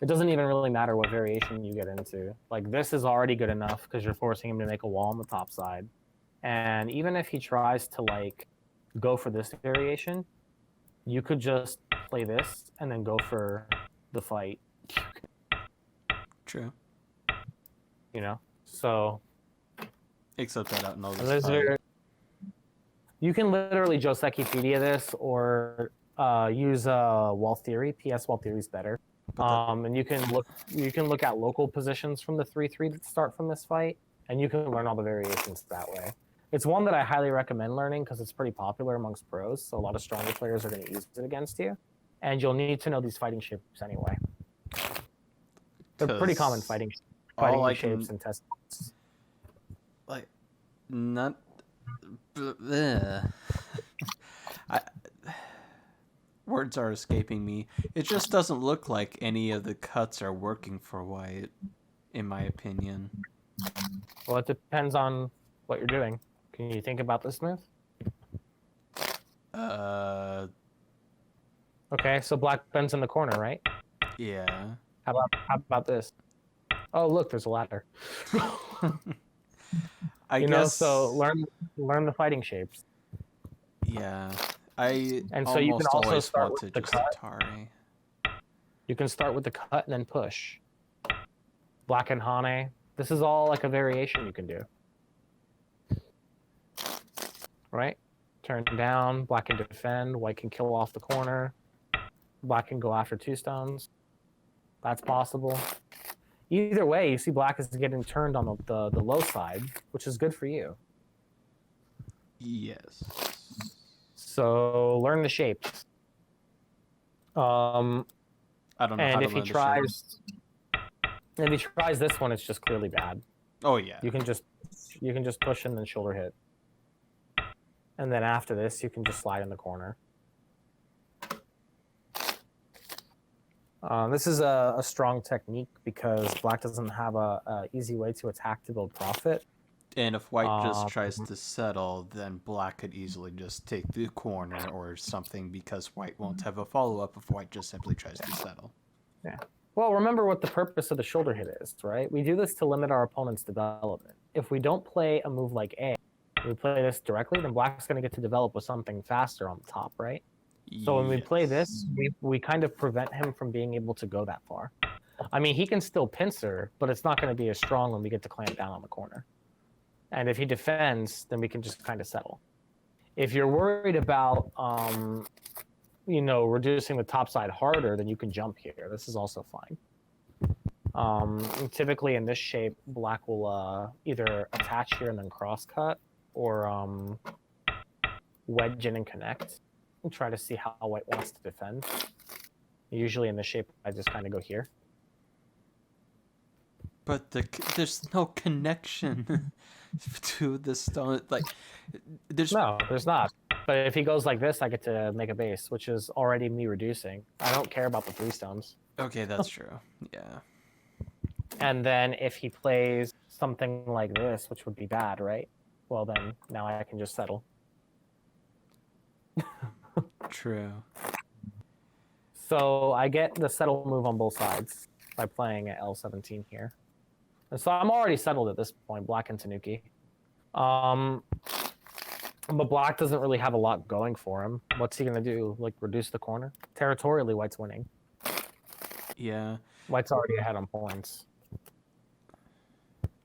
It doesn't even really matter what variation you get into. Like, this is already good enough because you're forcing him to make a wall on the top side. And even if he tries to, like, go for this variation, you could just play this and then go for the fight. True. You know? So Except I don't know And this part. you can literally Josekipedia this or use Wall Theory. PS Wall Theory is better. And you can look at local positions from the 3-3 that start from this fight, and you can learn all the variations that way. It's one that I highly recommend learning because it's pretty popular amongst pros, so a lot of stronger players are going to use it against you, and you'll need to know these fighting shapes anyway. They're pretty common fighting shapes and test. Like, not. Words are escaping me. It just doesn't look like any of the cuts are working for white, in my opinion. Well, it depends on what you're doing. Can you think about this move? Okay, so black bends in the corner, right? Yeah. How about this? Oh, look, there's a ladder. I guess. So learn the fighting shapes. Yeah. So you can also start with the cut. Atari. You can start with the cut and then push. Black and Hane. This is all like a variation you can do. Right? Turn down, black can defend, white can kill off the corner. Black can go after 2 stones. That's possible. Either way, you see black is getting turned on the low side, which is good for you. Yes. So learn the shapes. I don't know. And if he tries this one, it's just clearly bad. Oh yeah. You can just push and then shoulder hit. And then after this, you can just slide in the corner. This is a strong technique because black doesn't have a easy way to attack to build profit. And if white just tries to settle, then black could easily just take the corner or something because white won't have a follow-up if white just simply tries to settle. Yeah. Well, remember what the purpose of the shoulder hit is, right? We do this to limit our opponent's development. If we don't play a move like A, we play this directly, then black's going to get to develop with something faster on the top, right? So when we play this, we kind of prevent him from being able to go that far. I mean, he can still pincer, but it's not going to be as strong when we get to clamp down on the corner. And if he defends, then we can just kind of settle. If you're worried about, reducing the top side harder, then you can jump here. This is also fine. Typically in this shape, black will either attach here and then cross cut, or wedge in and connect. And try to see how white wants to defend. Usually in this shape, I just kind of go here. But there's no connection to the stone. Like, there's not. But if he goes like this, I get to make a base, which is already me reducing. I don't care about the 3 stones. Okay, that's true. Yeah. And then if he plays something like this, which would be bad, right? Well, then now I can just settle. True. So I get the settle move on both sides by playing at L17 here. And so I'm already settled at this point, black and Tanuki. But black doesn't really have a lot going for him. What's he going to do? Like, reduce the corner? Territorially, white's winning. Yeah. White's already ahead on points.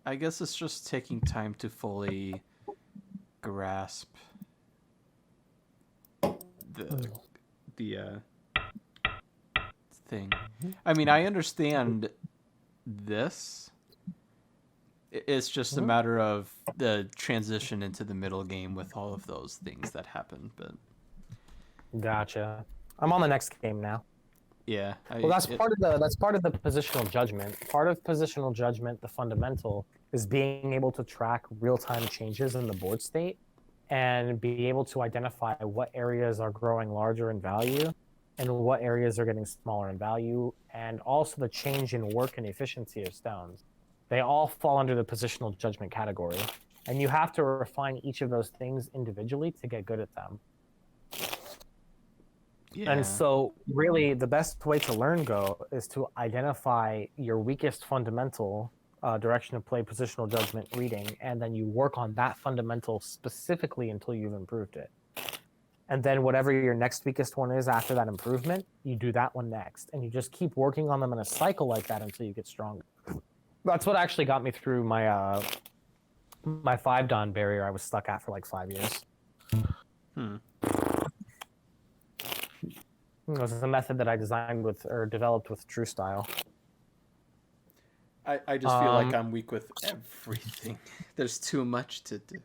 I guess it's just taking time to fully grasp the thing. I mean, I understand this. It's just a matter of the transition into the middle game with all of those things that happen. But gotcha. I'm on the next game now. Yeah. That's part of the positional judgment. Part of positional judgment, the fundamental, is being able to track real-time changes in the board state and be able to identify what areas are growing larger in value and what areas are getting smaller in value, and also the change in work and efficiency of stones. They all fall under the positional judgment category, and you have to refine each of those things individually to get good at them. Yeah. And so really the best way to learn Go is to identify your weakest fundamental direction of play, positional judgment, reading, and then you work on that fundamental specifically until you've improved it. And then whatever your next weakest one is after that improvement, you do that one next. And you just keep working on them in a cycle like that until you get stronger. That's what actually got me through my my 5-dan barrier I was stuck at for like 5 years. Hmm. It was a method that I designed with or developed with True Style. I just feel like I'm weak with everything. There's too much to do.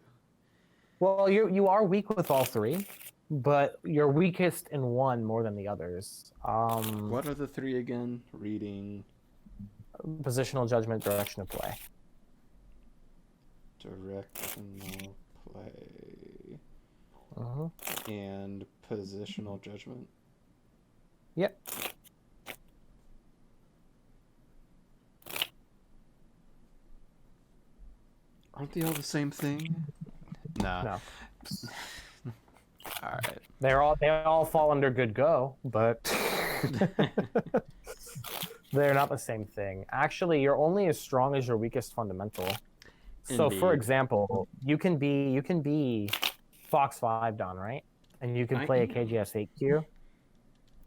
Well, you are weak with all three, but you're weakest in one more than the others. What are the three again? Reading, positional judgment, direction of play. directional play, Uh-huh. and positional judgment. Yep. Aren't they all the same thing? Nah. No. All right. They all fall under good go, but they're not the same thing. Actually, you're only as strong as your weakest fundamental. So, for Indeed. example, you can be Fox 5-dan, right? And you can play a KGS 8Q.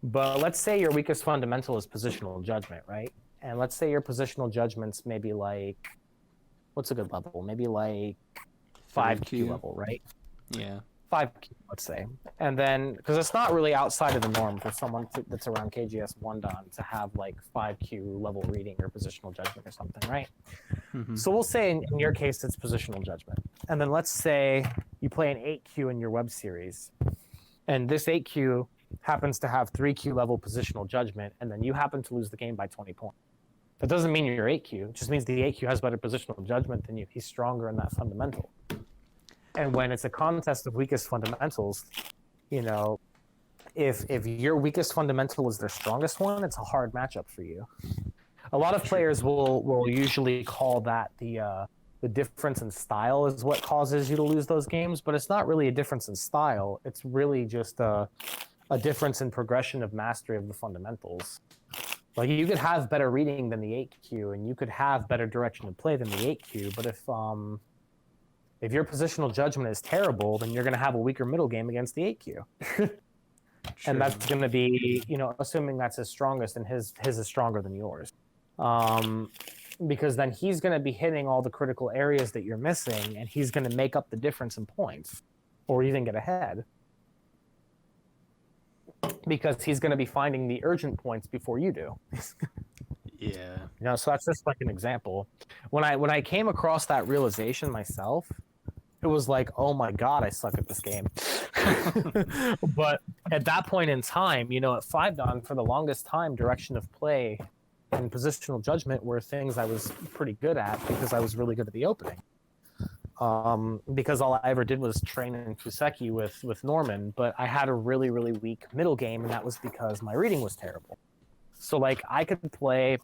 But let's say your weakest fundamental is positional judgment, right? And let's say your positional judgment's maybe like, what's a good level? Maybe like 5Q level, right? Yeah. 5Q, let's say. And then, because it's not really outside of the norm for someone that's around KGS 1-dan to have like 5Q level reading or positional judgment or something, right? Mm-hmm. So we'll say in your case, it's positional judgment. And then let's say you play an 8Q in your web series. And this 8Q happens to have 3Q level positional judgment, and then you happen to lose the game by 20 points. That doesn't mean you're 8Q. It just means the 8Q has better positional judgment than you. He's stronger in that fundamental. And when it's a contest of weakest fundamentals, you know, if your weakest fundamental is their strongest one, it's a hard matchup for you. A lot of players will usually call that the difference in style is what causes you to lose those games, but it's not really a difference in style. It's really just a difference in progression of mastery of the fundamentals. Like, you could have better reading than the 8Q, and you could have better direction of play than the 8Q, but if your positional judgment is terrible, then you're going to have a weaker middle game against the 8Q. And that's going to be, you know, assuming that's his strongest, and his is stronger than yours. Because then he's going to be hitting all the critical areas that you're missing, and he's going to make up the difference in points, or even get ahead. Because he's going to be finding the urgent points before you do. Yeah. You know, so that's just like an example. When I came across that realization myself, it was like, oh my God, I suck at this game. But at that point in time, you know, at 5-dan, for the longest time, direction of play and positional judgment were things I was pretty good at because I was really good at the opening. Because all I ever did was train in Fuseki with Norman, but I had a really, really weak middle game, and that was because my reading was terrible. So like I could play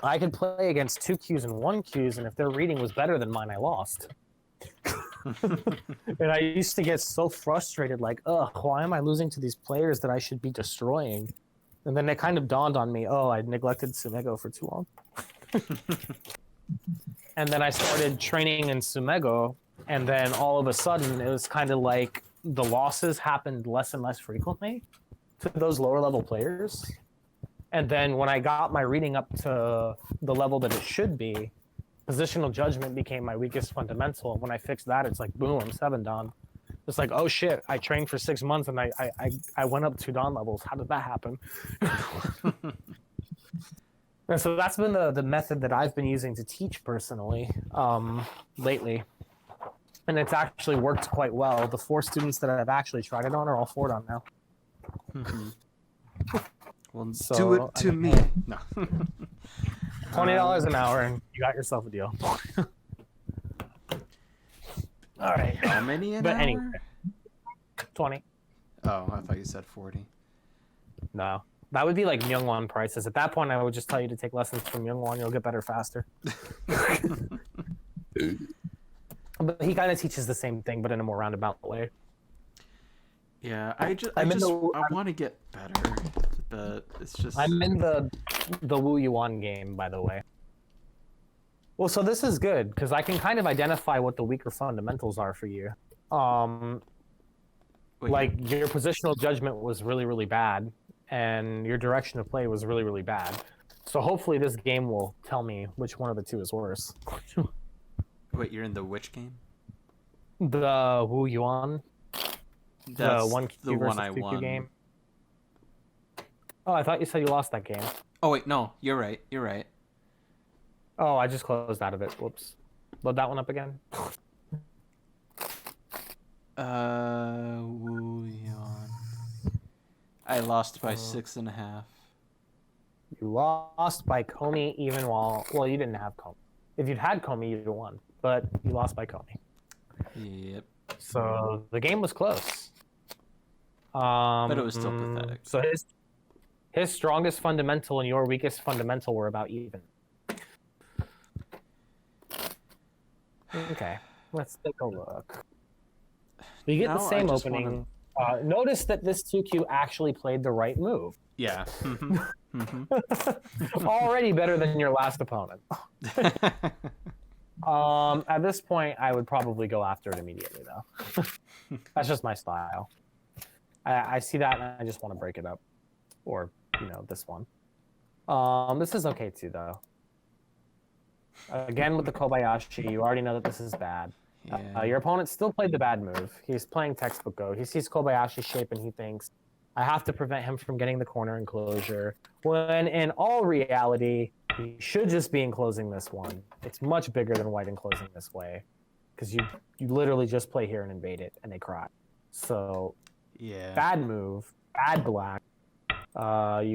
against 2Qs and 1Qs, and if their reading was better than mine, I lost. And I used to get so frustrated, like, ugh, why am I losing to these players that I should be destroying? And then it kind of dawned on me, oh, I neglected Sumego for too long. And then I started training in Sumego, and then all of a sudden it was kind of like the losses happened less and less frequently to those lower level players. And then when I got my reading up to the level that it should be, positional judgment became my weakest fundamental. And when I fixed that, it's like, boom, I'm 7-dan. It's like, oh shit, I trained for 6 months and I went up 2 dan levels. How did that happen? And so that's been the method that I've been using to teach personally lately. And it's actually worked quite well. The 4 students that I've actually tried it on are all 4-dan now. Well, So, do it to me. No. $20 an hour, and you got yourself a deal. All right. How many an But hour? anyway, 20. Oh, I thought you said 40. No, that would be like Myungwon prices. At that point, I would just tell you to take lessons from Myungwon. You'll get better faster. But he kind of teaches the same thing, but in a more roundabout way. Yeah, I want to get better, but it's just. I'm in the Wu Yuan game, by the way. Well, so this is good because I can kind of identify what the weaker fundamentals are for you. Wait, Like your positional judgment was really, really bad, and your direction of play was really, really bad. So hopefully this game will tell me which one of the two is worse. Wait, you're in the which game? The Wu Yuan, That's the 1Q the one versus I 2Q won. game. Oh, I thought you said you lost that game. Oh wait, no, you're right. You're right. Oh, I just closed out of it. Whoops. Load that one up again. Wu Yuan. I lost by 6.5. You lost by Comey even while... Well, you didn't have Comey. If you'd had Comey, you'd have won. But you lost by Comey. Yep. So the game was close. But it was still pathetic. So his strongest fundamental and your weakest fundamental were about even. Okay, let's take a look. You get the same opening. Notice that this 2Q actually played the right move. Yeah. Already better than your last opponent. At this point, I would probably go after it immediately, though. That's just my style. I see that and I just want to break it up. Or, this one. This is okay too, though. Again, with the Kobayashi, you already know that this is bad. Yeah. Your opponent still played the bad move. He's playing textbook Go. He sees Kobayashi shape and he thinks, I have to prevent him from getting the corner enclosure. When in all reality, he should just be enclosing this one. It's much bigger than white enclosing this way. Because you literally just play here and invade it, and they cry. So, yeah. Bad move, bad black. Did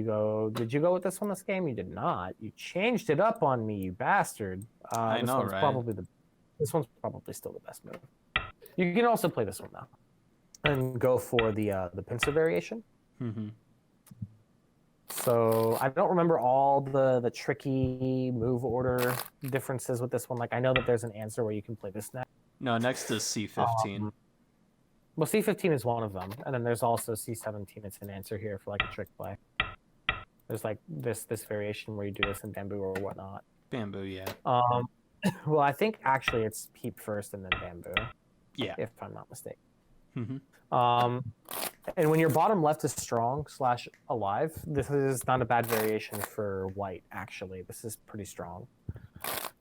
you go with this one this game? You did not. You changed it up on me, you bastard. I know, right? This one's probably still the best move. You can also play this one now. And go for the pincer variation. Mm-hmm. So I don't remember all the tricky move order differences with this one. Like I know that there's an answer where you can play this next. No, next is C15. Well, C15 is one of them, and then there's also C17. It's an answer here for like a trick play. There's like this variation where you do this in bamboo or whatnot. Bamboo, yeah. Well, I think actually it's peep first and then bamboo. Yeah. If I'm not mistaken. Mm-hmm. And when your bottom left is strong / alive, this is not a bad variation for white, actually. This is pretty strong.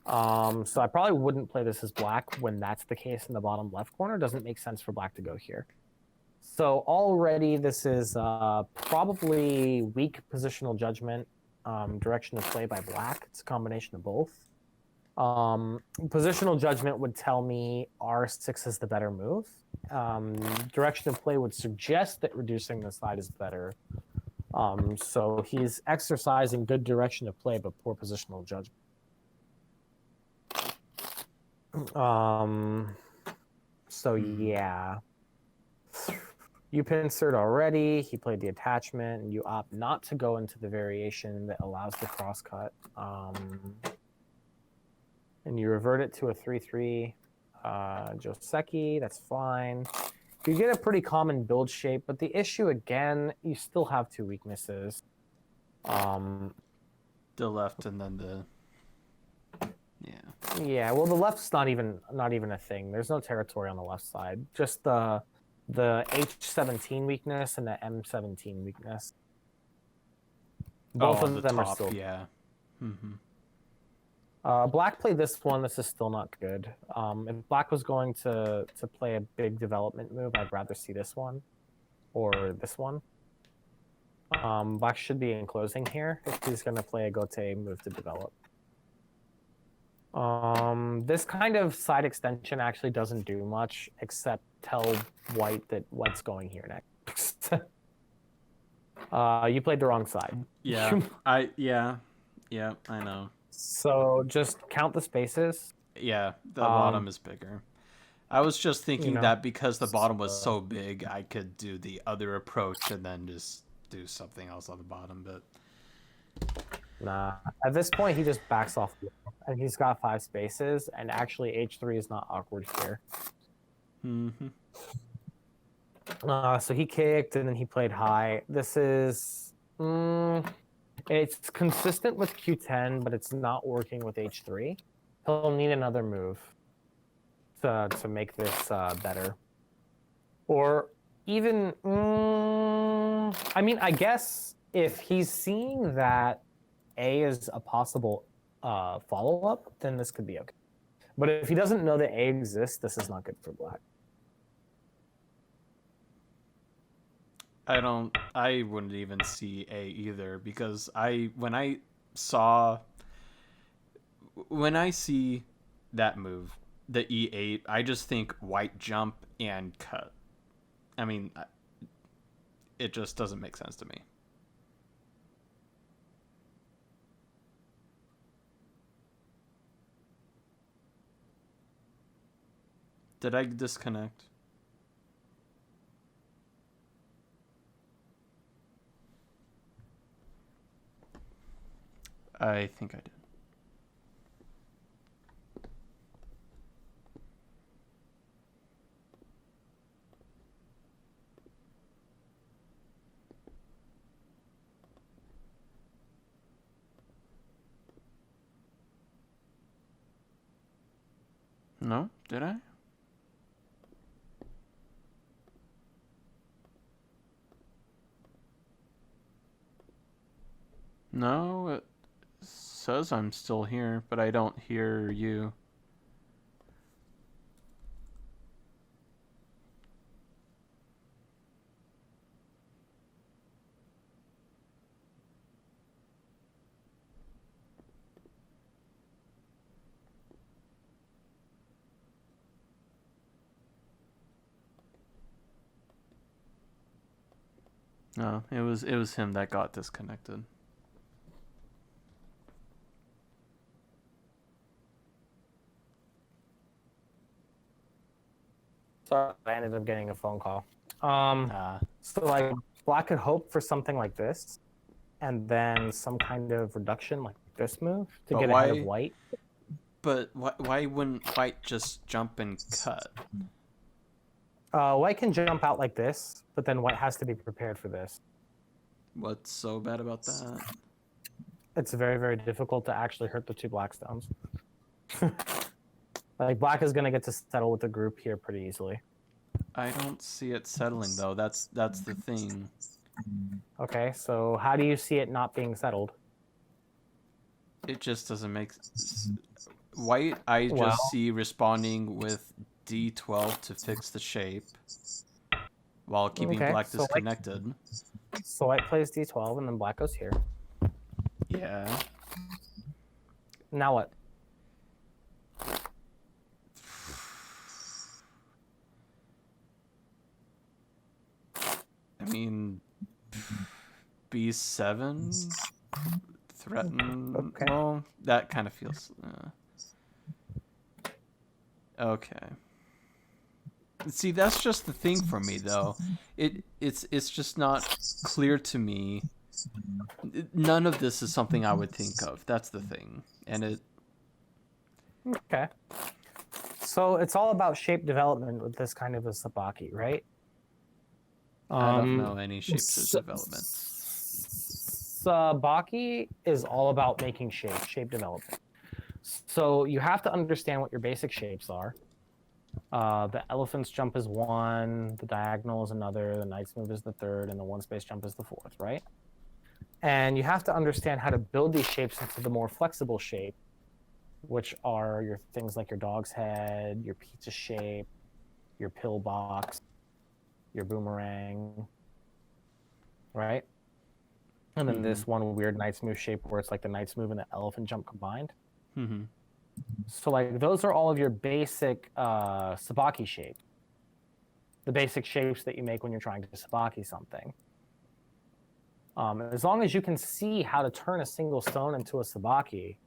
So I probably wouldn't play this as black when that's the case in the bottom left corner. Doesn't make sense for black to go here. So already this is probably weak positional judgment, direction of play by black. It's a combination of both. Positional judgment would tell me R6 is the better move. Direction of play would suggest that reducing the side is better. So he's exercising good direction of play, but poor positional judgment. So yeah. You pincered already, he played the attachment, and you opt not to go into the variation that allows the crosscut. And you revert it to a 3-3 Joseki, that's fine. You get a pretty common build shape, but the issue again, you still have two weaknesses. The left and then the Yeah, well the left's not even a thing. There's no territory on the left side. Just the H17 weakness and the M17 weakness. Both of them are still. Yeah. Mm-hmm. Black played this one. This is still not good. If Black was going to play a big development move, I'd rather see this one or this one. Black should be enclosing here if he's going to play a Gote move to develop. This kind of side extension actually doesn't do much except tell white that white's going here next. You played the wrong side. Yeah, I know. So just count the spaces. Yeah, the bottom is bigger. I was just thinking that because the bottom was so big, I could do the other approach and then just do something else on the bottom, but nah. At this point, he just backs off, and he's got 5 spaces, and actually H3 is not awkward here. Mm-hmm. So he kicked, and then he played high. This is... it's consistent with Q10, but it's not working with H3. He'll need another move to make this better. Or even... I mean, I guess if he's seeing that A is a possible follow-up, then this could be okay. But if he doesn't know that A exists, this is not good for black. I wouldn't even see A either, because when I see that move, the E8, I just think white jump and cut. I mean, it just doesn't make sense to me. Did I disconnect? I think I did. No? Did I? No, it says I'm still here, but I don't hear you. No, it was him that got disconnected. Sorry, I ended up getting a phone call. Ah. So like black could hope for something like this, and then some kind of reduction like this move to But get ahead of white. But why wouldn't white just jump and cut? White can jump out like this, but then white has to be prepared for this. What's so bad about that? It's very, very difficult to actually hurt the two black stones. Like black is going to get to settle with the group here pretty easily. I don't see it settling though. That's the thing. Okay, so how do you see it not being settled? It just doesn't make white. I just see responding with D12 to fix the shape while keeping black disconnected. So white plays D12 and then black goes here. Yeah. Now what? I mean, B7 threaten. Okay. Well, that kind of feels. Okay. See, that's just the thing for me, though. It's just not clear to me. None of this is something I would think of. That's the thing, and it. Okay. So it's all about shape development with this kind of a sabaki, right? I don't know any shapes of development. Sabaki is all about making shape development. So you have to understand what your basic shapes are. The elephant's jump is 1, the diagonal is another, the knight's move is the 3rd, and the one space jump is the 4th, right? And you have to understand how to build these shapes into the more flexible shape, which are your things like your dog's head, your pizza shape, your pillbox, your boomerang, right? And then this one weird knight's move shape where it's like the knight's move and the elephant jump combined. Mm-hmm. So like those are all of your basic sabaki shapes. The basic shapes that you make when you're trying to sabaki something. As long as you can see how to turn a single stone into a sabaki,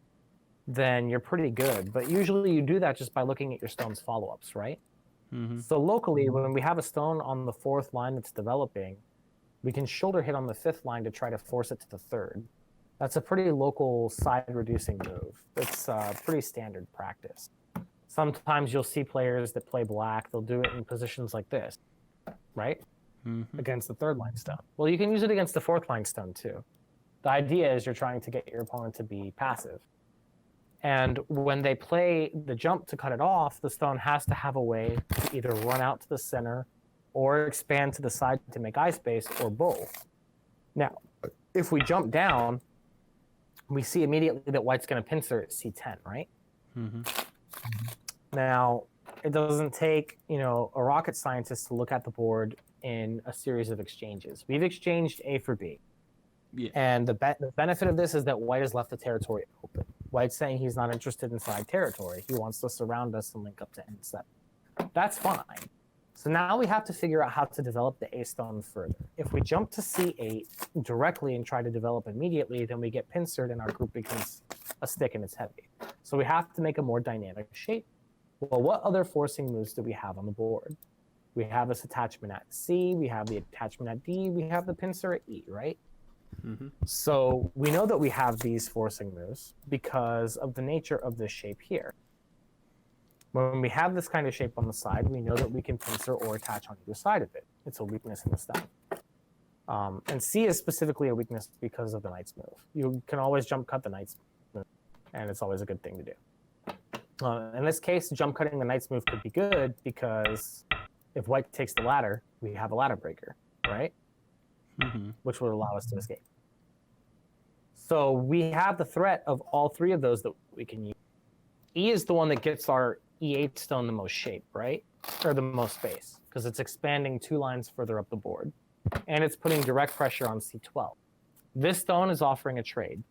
then you're pretty good. But usually you do that just by looking at your stone's follow-ups, right? Mm-hmm. So locally, when we have a stone on the 4th line that's developing, we can shoulder hit on the 5th line to try to force it to the 3rd. That's a pretty local side-reducing move. It's pretty standard practice. Sometimes you'll see players that play black, they'll do it in positions like this, right? Mm-hmm. Against the 3rd line stone. Well, you can use it against the 4th line stone too. The idea is you're trying to get your opponent to be passive. And when they play the jump to cut it off, the stone has to have a way to either run out to the center or expand to the side to make eye space, or both. Now, if we jump down, we see immediately that white's going to pincer at C10, right? Mm-hmm. Now, it doesn't take, a rocket scientist to look at the board in a series of exchanges. We've exchanged A for B. Yeah. And the benefit of this is that white has left the territory open. White's saying he's not interested in side territory. He wants to surround us and link up to N7. That's fine. So now we have to figure out how to develop the A stone further. If we jump to C8 directly and try to develop immediately, then we get pincered and our group becomes a stick and it's heavy. So we have to make a more dynamic shape. Well, what other forcing moves do we have on the board? We have this attachment at C, we have the attachment at D, we have the pincer at E, right? Mm-hmm. So we know that we have these forcing moves because of the nature of this shape here. When we have this kind of shape on the side, we know that we can pincer or attach on either side of it. It's a weakness in the stack. And C is specifically a weakness because of the knight's move. You can always jump cut the knight's move, and it's always a good thing to do. In this case, jump cutting the knight's move could be good because if white takes the ladder, we have a ladder breaker, right? Mm-hmm. Which would allow us to escape. So we have the threat of all three of those that we can use. E is the one that gets our E8 stone the most shape, right? Or the most space, because it's expanding 2 lines further up the board. And it's putting direct pressure on C12. This stone is offering a trade.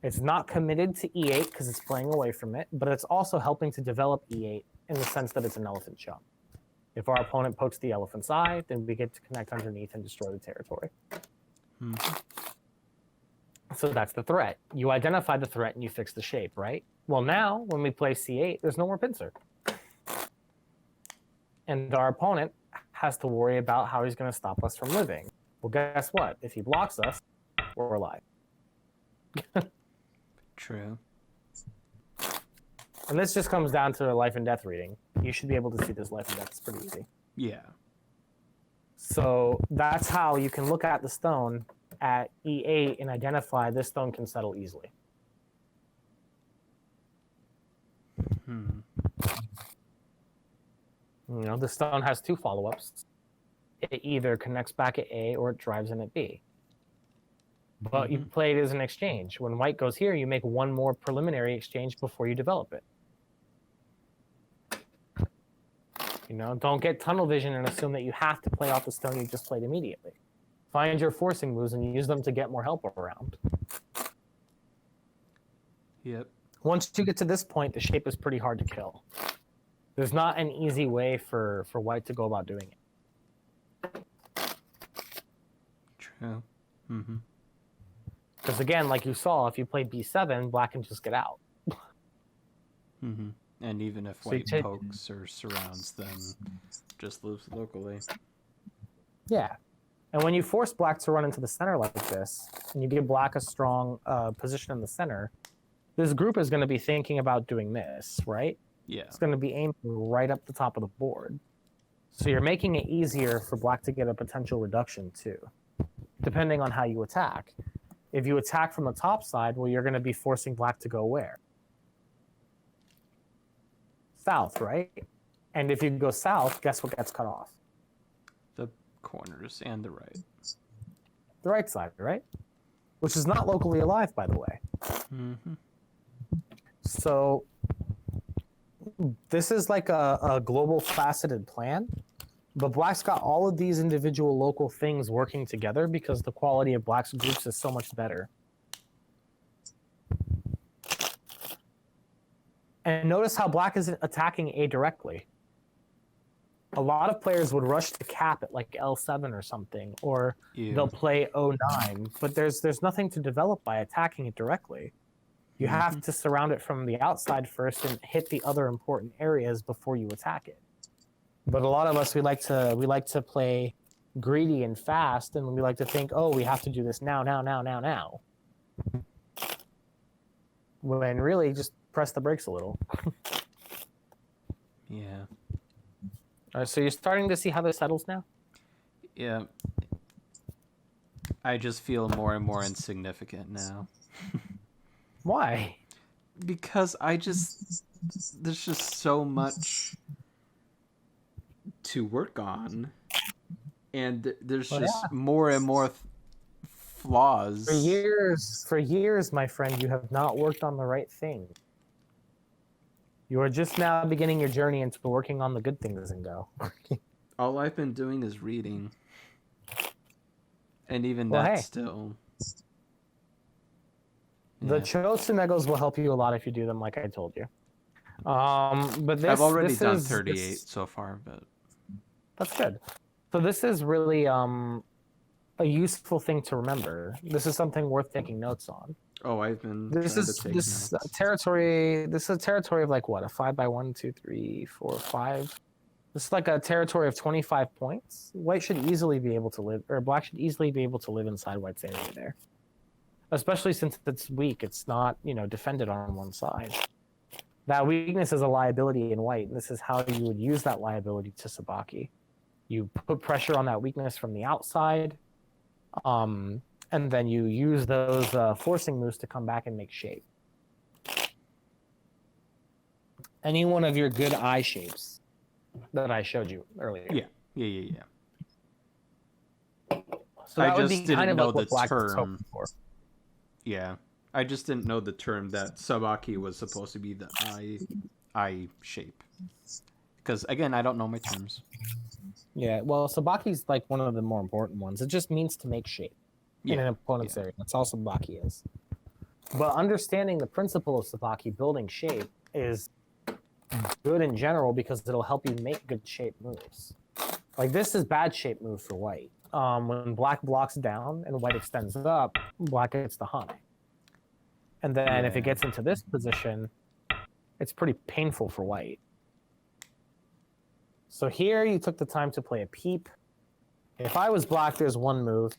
It's not committed to E8 because it's playing away from it, but it's also helping to develop E8 in the sense that it's an elephant jump. If our opponent pokes the elephant's eye, then we get to connect underneath and destroy the territory. Mm-hmm. So that's the threat. You identify the threat and you fix the shape, right? Well, now, when we play C8, there's no more pincer. And our opponent has to worry about how he's going to stop us from living. Well, guess what? If he blocks us, we're alive. True. And this just comes down to a life and death reading. You should be able to see this life and death. It's pretty easy. Yeah. So that's how you can look at the stone at E8 and identify this stone can settle easily. The stone has 2 follow-ups. It either connects back at A or it drives in at B. But you play it as an exchange. When white goes here, you make 1 more preliminary exchange before you develop it. Don't get tunnel vision and assume that you have to play off the stone you just played immediately. Find your forcing moves and use them to get more help around. Yep. Once you get to this point, the shape is pretty hard to kill. There's not an easy way for white to go about doing it. True. Mm-hmm. Because again, like you saw, if you play B7, black can just get out. Mm-hmm. And even if white pokes or surrounds, then just lives locally. Yeah. And when you force black to run into the center like this, and you give black a strong position in the center, this group is going to be thinking about doing this, right? Yeah. It's going to be aiming right up the top of the board. So you're making it easier for black to get a potential reduction too, depending on how you attack. If you attack from the top side, well, you're going to be forcing black to go where? South, right? And if you go south, guess what gets cut off? The corners and the right. The right side, right? Which is not locally alive, by the way. Mm-hmm. So this is like a global faceted plan, but black's got all of these individual local things working together because the quality of black's groups is so much better. And notice how black isn't attacking A directly. A lot of players would rush to cap at like L7 or something, or they'll play O9, but there's nothing to develop by attacking it directly. You have to surround it from the outside first and hit the other important areas before you attack it. But a lot of us, we like to play greedy and fast, and we like to think, oh, we have to do this now. When really, just press the brakes a little. Yeah. All right, so you're starting to see how this settles now? Yeah. I just feel more and more insignificant now. Why? Because there's just so much to work on, and there's just more and more flaws. For years, my friend, you have not worked on the right thing. You are just now beginning your journey into working on the good things in Go. All I've been doing is reading. And even Well, that hey. still... The Yeah. Chosen Egos will help you a lot if you do them like I told you. But this, I've already this done is, 38 so far, but... That's good. So this is really a useful thing to remember. This is something worth taking notes on. Oh, I've been This trying is to take this notes. territory. This is a territory of like what, a 5 by 1, 2, 3, 4, 5. This is like a territory of 25 points. White should easily be able to live, or black should easily be able to live inside white's area there. Especially since it's weak, it's not, defended on one side. That weakness is a liability in white. And this is how you would use that liability to Sabaki. You put pressure on that weakness from the outside, and then you use those forcing moves to come back and make shape. Any one of your good eye shapes that I showed you earlier. Yeah. So that I would just be didn't kind of know like the what black is term. hoping for. Yeah. I just didn't know the term that Sabaki was supposed to be the eye shape. Because, again, I don't know my terms. Yeah, well, Sabaki's like one of the more important ones. It just means to make shape in an opponent's area. That's all Sabaki is. But understanding the principle of Sabaki building shape is good in general because it'll help you make good shape moves. Like this is bad shape move for white. When black blocks down and white extends it up, black gets the high. And then if it gets into this position, it's pretty painful for white. So here you took the time to play a peep. If I was black, there's one move.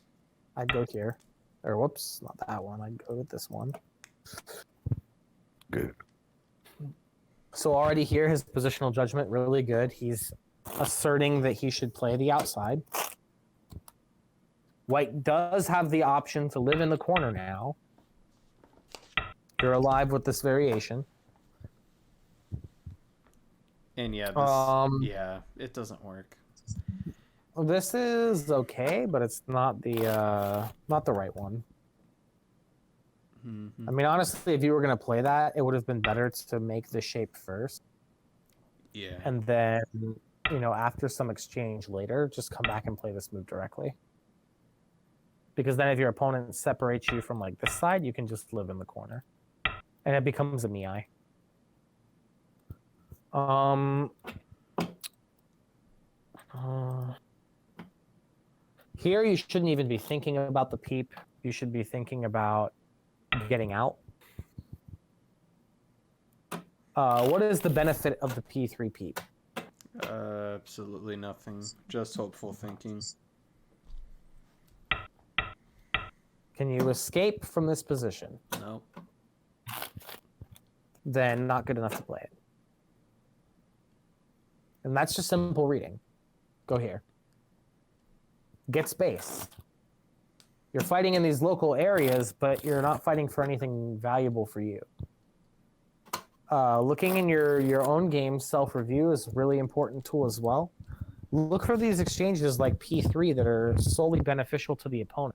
I'd go here. Or whoops, not that one. I'd go with this one. Good. So already here, his positional judgment, really good. He's asserting that he should play the outside. White does have the option to live in the corner now. You're alive with this variation. And yeah, it doesn't work. This is okay, but it's not the right one. Mm-hmm. I mean, honestly, if you were going to play that, it would have been better to make the shape first. Yeah. And then, after some exchange later, just come back and play this move directly. Because then if your opponent separates you from like this side, you can just live in the corner. And it becomes a Miai. Here you shouldn't even be thinking about the peep. You should be thinking about getting out. What is the benefit of the P3 peep? Absolutely nothing. Just hopeful thinking. Can you escape from this position? No. Then not good enough to play it. And that's just simple reading. Go here. Get space. You're fighting in these local areas, but you're not fighting for anything valuable for you. Looking in your own game, self-review is a really important tool as well. Look for these exchanges like P3 that are solely beneficial to the opponent.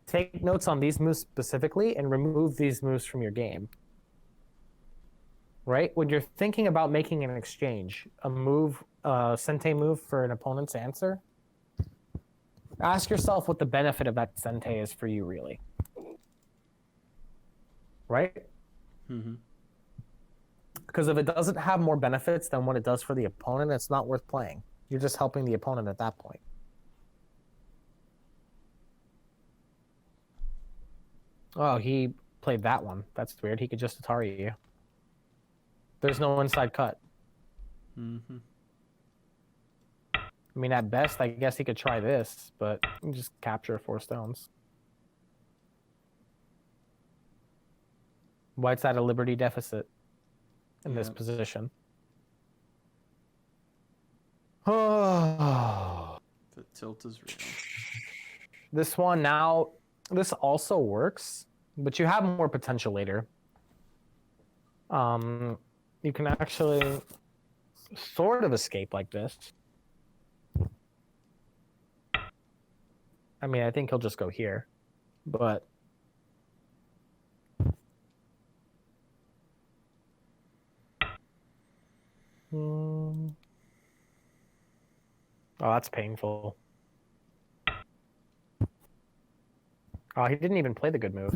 Take notes on these moves specifically and remove these moves from your game. Right? When you're thinking about making an exchange, a move, Sente move for an opponent's answer, ask yourself what the benefit of that Sente is for you, really. Right? Mm-hmm. Because if it doesn't have more benefits than what it does for the opponent, it's not worth playing. You're just helping the opponent at that point. Oh, he played that one. That's weird. He could just Atari you. There's no inside cut. Mm-hmm. I mean, at best, I guess he could try this, but just capture 4 stones. White's at a liberty deficit in this position. Oh. The tilt is real. This one now, this also works, but you have more potential later. You can actually sort of escape like this. I mean, I think he'll just go here, but Oh, that's painful. Oh, he didn't even play the good move.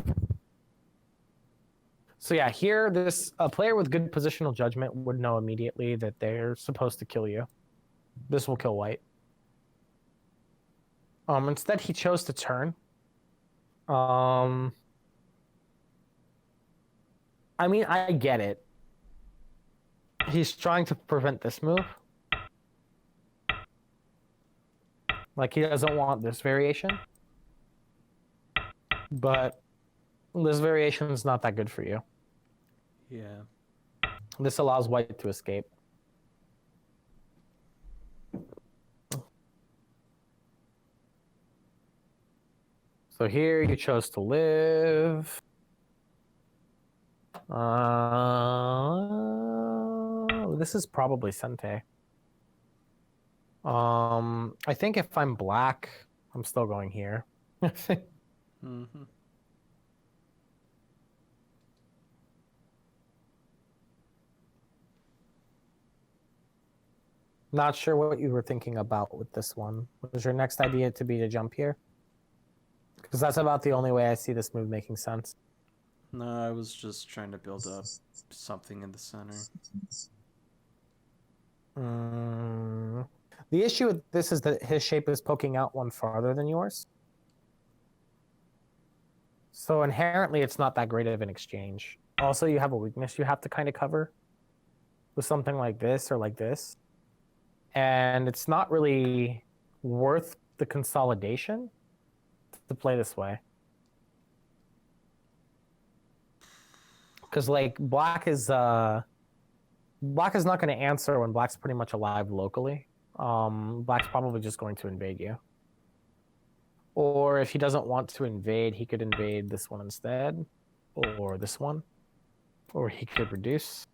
So yeah, here, a player with good positional judgment would know immediately that they're supposed to kill you. This will kill white. Instead, he chose to turn. I mean, I get it. He's trying to prevent this move. Like, he doesn't want this variation. But this variation is not that good for you. Yeah. This allows white to escape. So here you chose to live. This is probably Sente. I think if I'm black, I'm still going here. Mm-hmm. Not sure what you were thinking about with this one. Was your next idea to be to jump here? Because that's about the only way I see this move making sense. No, I was just trying to build up something in the center. The issue with this is that his shape is poking out one farther than yours. So inherently, it's not that great of an exchange. Also, you have a weakness you have to kind of cover with something like this or like this. And it's not really worth the consolidation to play this way. Because like black is not going to answer when black's pretty much alive locally. Black's probably just going to invade you. Or if he doesn't want to invade, he could invade this one instead, or this one, or he could reduce,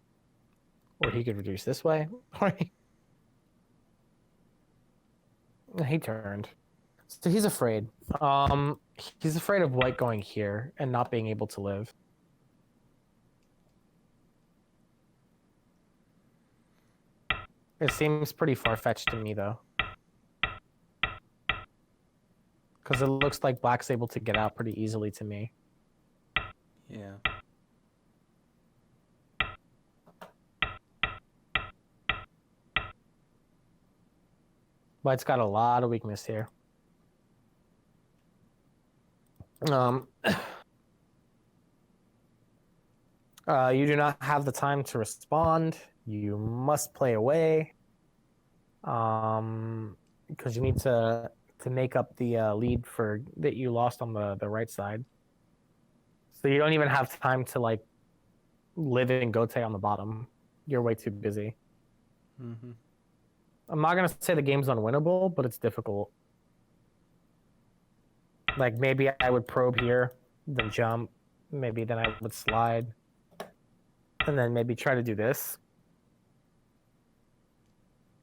or he could reduce this way. He turned. So he's afraid. He's afraid of white going here and not being able to live. It seems pretty far-fetched to me, though. Because it looks like black's able to get out pretty easily to me. Yeah. White's got a lot of weakness here. You do not have the time to respond. You must play away. Because you need to make up the lead that you lost on the right side. So you don't even have time to like live in Gote on the bottom. You're way too busy. Mm-hmm. I'm not gonna say the game's unwinnable, but it's difficult. Like maybe I would probe here, then jump. Maybe then I would slide, and then maybe try to do this.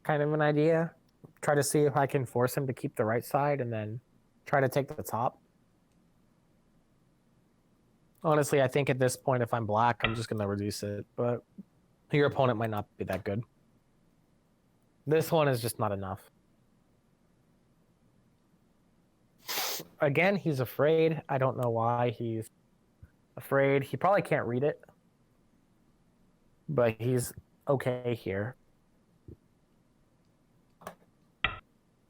Kind of an idea. Try to see if I can force him to keep the right side, and then try to take the top. Honestly, I think at this point, if I'm black, I'm just gonna reduce it. But your opponent might not be that good. This one is just not enough. Again, he's afraid. I don't know why he's afraid. He probably can't read it. But he's okay here.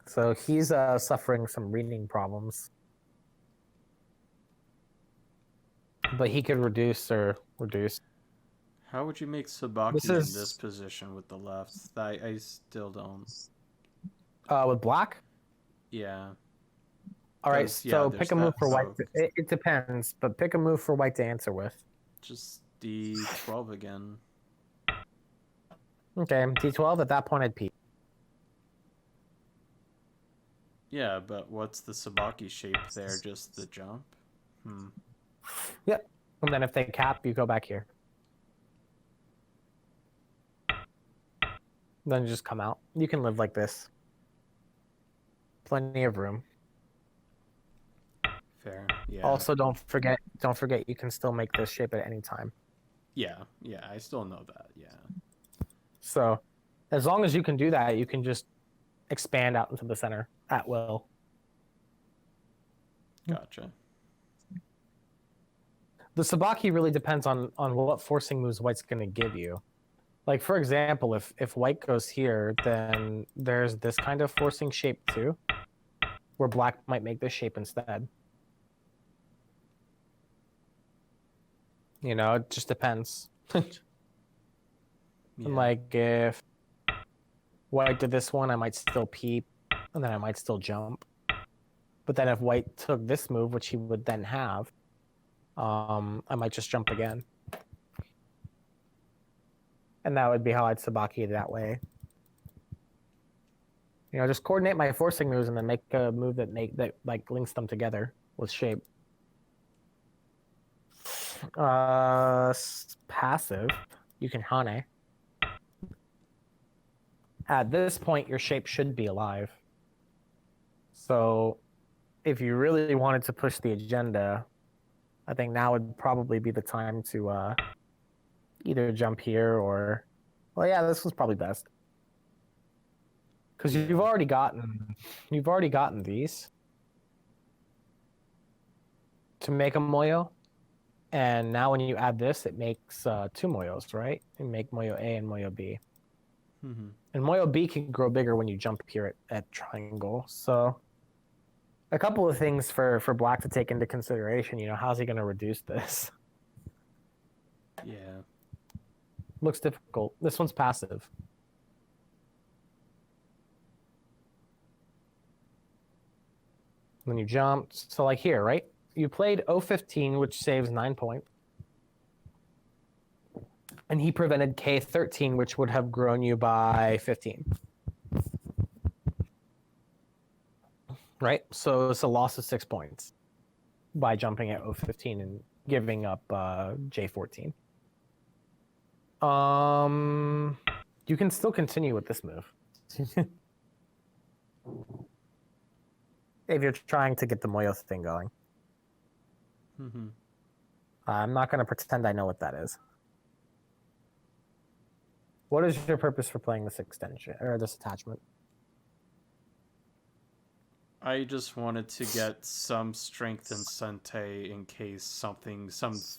So he's suffering some reading problems. But he could reduce or reduce. How would you make Sabaki in this position with the left? I still don't. With black? Yeah. All right, so pick a move for white. It depends, but pick a move for white to answer with. Just D12 again. Okay, D12. At that point, I'd peek. Yeah, but what's the Sabaki shape there? Just the jump? Yep. And then if they cap, you go back here. Then you just come out. You can live like this. Plenty of room. Fair. Yeah. Also, don't forget you can still make this shape at any time. Yeah, I still know that. Yeah. So, As long as you can do that, you can just expand out into the center at will. Gotcha. The Sabaki really depends on what forcing moves white's going to give you. Like, for example, if white goes here, then there's this kind of forcing shape too, where black might make this shape instead. You know, it just depends. Yeah. Like, if white did this one, I might still peep, and then I might still jump. But then if white took this move, which he would then have, I might just jump again. And that would be how I'd Sabaki it that way. You know, just coordinate my forcing moves and then make a move that like links them together with shape. Passive, you can Hane. At this point, your shape should be alive. So if you really wanted to push the agenda, I think now would probably be the time to either jump here or, well, yeah, this was probably best. Because you've already gotten these to make a Moyo. And now when you add this, it makes 2 Moyos, right? You make Moyo A and Moyo B. Mm-hmm. And Moyo B can grow bigger when you jump here at triangle. So a couple of things for black to take into consideration. You know, how's he going to reduce this? Yeah. Looks difficult. This one's passive. Then you jumped. So like here, right? You played 015, which saves 9 points. And he prevented K13, which would have grown you by 15. Right? So it's a loss of 6 points by jumping at 015 and giving up J14. You can still continue with this move. If you're trying to get the Moyo thing going. Mm-hmm. I'm not going to pretend I know what that is. What is your purpose for playing this extension or this attachment? I just wanted to get some strength in Sente in case some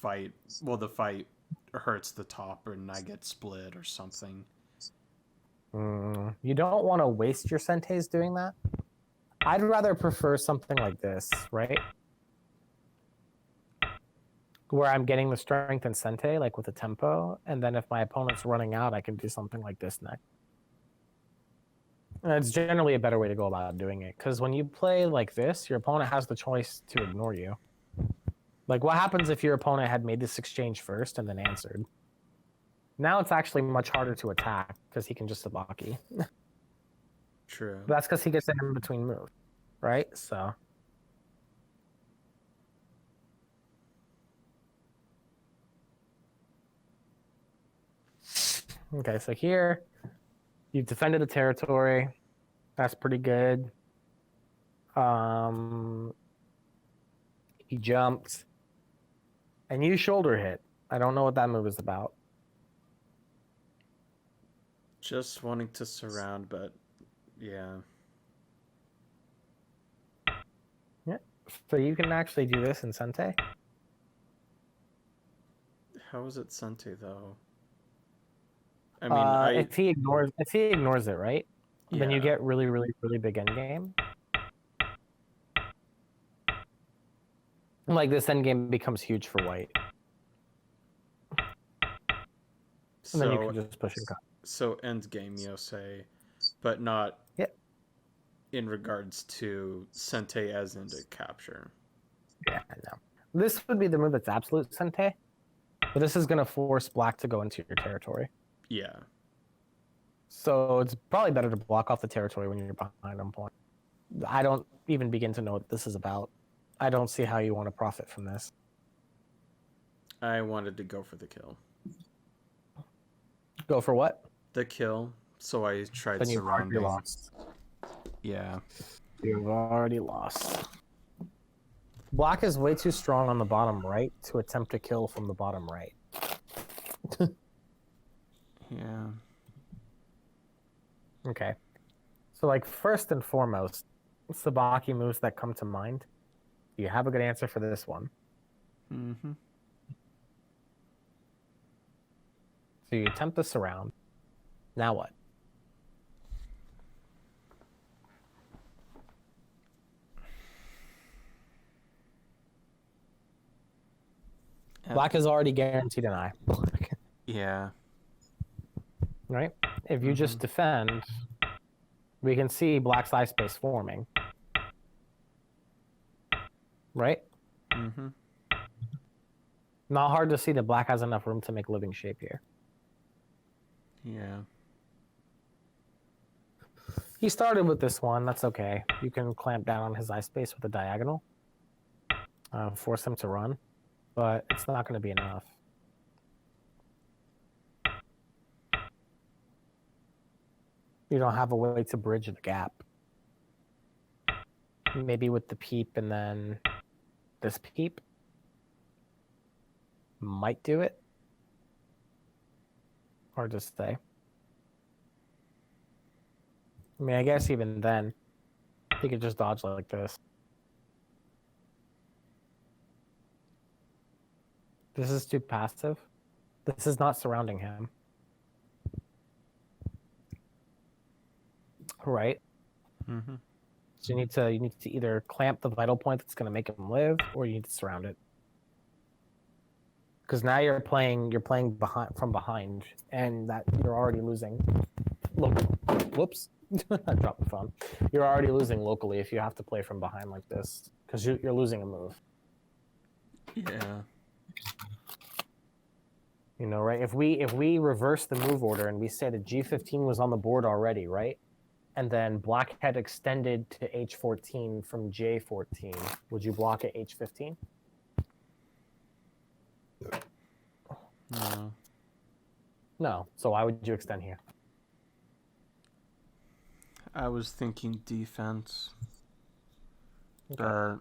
fight, the fight hurts the top and I get split or something. You don't want to waste your Sentes doing that. I'd rather prefer something like this, right? Where I'm getting the strength in Sente, like with a tempo, and then if my opponent's running out, I can do something like this next. And it's generally a better way to go about doing it, because when you play like this, your opponent has the choice to ignore you. Like, what happens if your opponent had made this exchange first and then answered? Now it's actually much harder to attack, because he can just Sabaki. True. But that's because he gets in between moves, right? So... Okay, so here, you've defended the territory. That's pretty good. He jumped. And you shoulder hit. I don't know what that move is about. Just wanting to surround, but yeah. Yeah. So you can actually do this in Sente. How is it Sente though? I mean, if he ignores it, right? Yeah. Then you get really, really, really big endgame. Like this endgame becomes huge for white. And then you can just push and cut. So endgame, you say, but not in regards to Sente as into capture. Yeah, I know. This would be the move that's absolute Sente, but this is going to force black to go into your territory. Yeah. So it's probably better to block off the territory when you're behind on point. I don't even begin to know what this is about. I don't see how you want to profit from this. I wanted to go for the kill. Go for what? The kill. So I tried then surrounding. You've already lost. Yeah. You've already lost. Black is way too strong on the bottom right to attempt to kill from the bottom right. Yeah. Okay. So, like, first and foremost, Sabaki moves that come to mind. Do you have a good answer for this one? Mm-hmm. So you attempt to surround. Now what? Black is already guaranteed an eye. Yeah. Right? If you just defend, we can see Black's eye space forming. Right? Mm-hmm. Not hard to see that Black has enough room to make living shape here. Yeah. He started with this one. That's okay. You can clamp down on his eye space with a diagonal. Force him to run. But it's not going to be enough. You don't have a way to bridge the gap. Maybe with the peep and then this peep might do it. Hard to say. I mean, I guess even then, he could just dodge like this. This is too passive. This is not surrounding him. Right? Mm-hmm. So you need to either clamp the vital point that's going to make him live, or you need to surround it. Because now you're playing from behind, and that you're already losing. Look, whoops, I dropped the phone. You're already losing locally if you have to play from behind like this, because you're losing a move. Yeah. You know, right? If we reverse the move order and we say that G15 was on the board already, right? And then Black had extended to H14 from J14, would you block at H15? No. No. So why would you extend here? I was thinking defense. Okay. But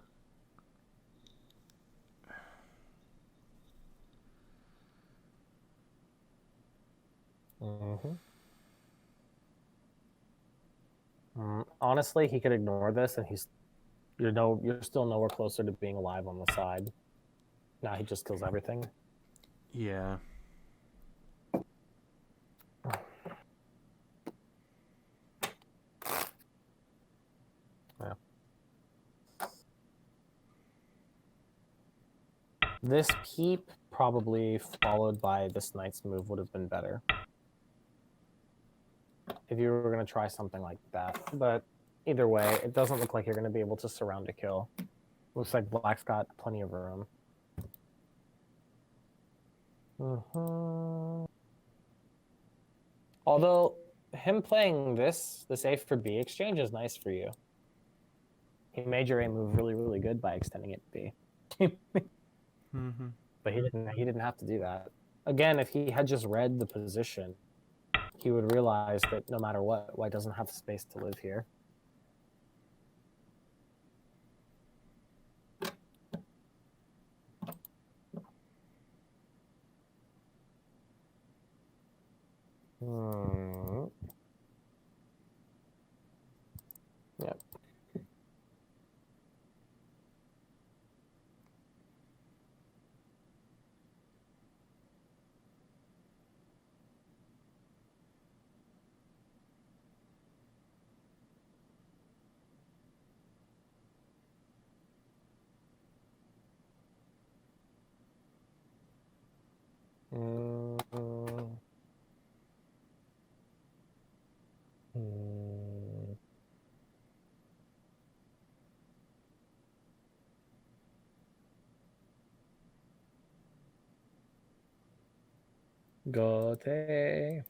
Honestly, he could ignore this, and you're still nowhere closer to being alive on the side. Now he just kills everything. yeah. Yeah. This peep probably followed by this knight's move would have been better. If you were going to try something like that. But either way, it doesn't look like you're going to be able to surround a kill. Looks like Black's got plenty of room. Although, him playing this A for B exchange is nice for you. He made your A move really, really good by extending it to B. But he didn't have to do that. Again, if he had just read the position, he would realize that no matter what, White doesn't have space to live here. Yep. Gote. Yep.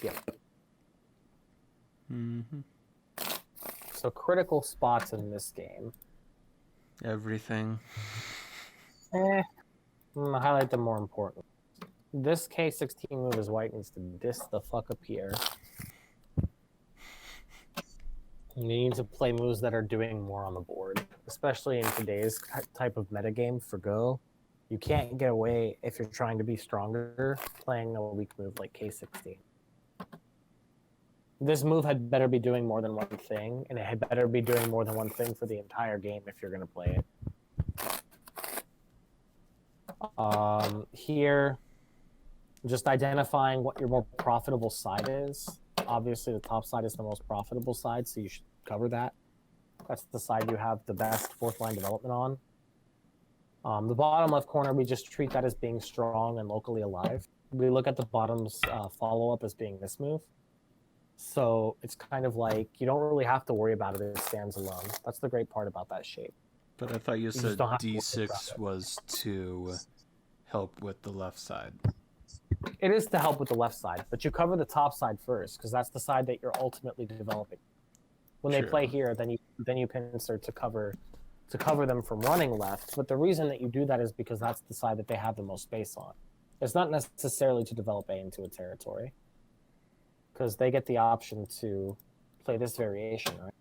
Yep. So critical spots in this game. Everything. I'm gonna highlight the more important. This K16 move is White needs to diss the fuck up here. You need to play moves that are doing more on the board, especially in today's type of metagame for Go. You can't get away if you're trying to be stronger playing a weak move like K16. This move had better be doing more than one thing, and it had better be doing more than one thing for the entire game if you're going to play it. Here, just identifying what your more profitable side is. Obviously, the top side is the most profitable side, so you should cover that. That's the side you have the best fourth line development on. The bottom left corner, we just treat that as being strong and locally alive. We look at the bottom's follow-up as being this move. So it's kind of like you don't really have to worry about it. It stands alone. That's the great part about that shape. But I thought you said D6 was to help with the left side. It is to help with the left side, but you cover the top side first because that's the side that you're ultimately developing. When they play here, then you pincer to cover them from running left. But the reason that you do that is because that's the side that they have the most space on. It's not necessarily to develop A into a territory, because they get the option to play this variation, right?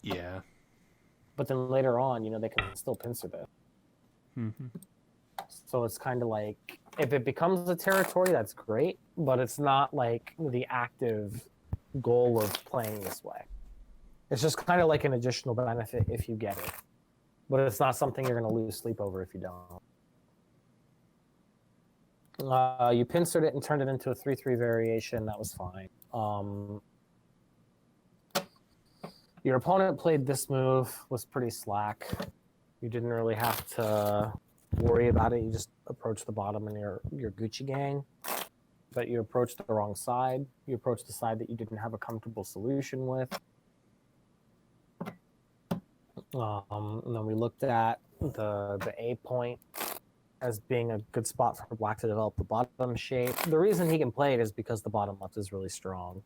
Yeah. But then later on, they can still pincer this. Mm-hmm. So it's kind of like, if it becomes a territory, that's great, but it's not like the active goal of playing this way. It's just kind of like an additional benefit if you get it. But it's not something you're going to lose sleep over if you don't. You pincered it and turned it into a 3-3 variation. That was fine. Your opponent played this move, was pretty slack. You didn't really have to worry about it. You just approached the bottom in your Gucci gang. But you approached the wrong side. You approached the side that you didn't have a comfortable solution with. And then we looked at the A point as being a good spot for Black to develop the bottom shape. The reason he can play it is because the bottom left is really strong.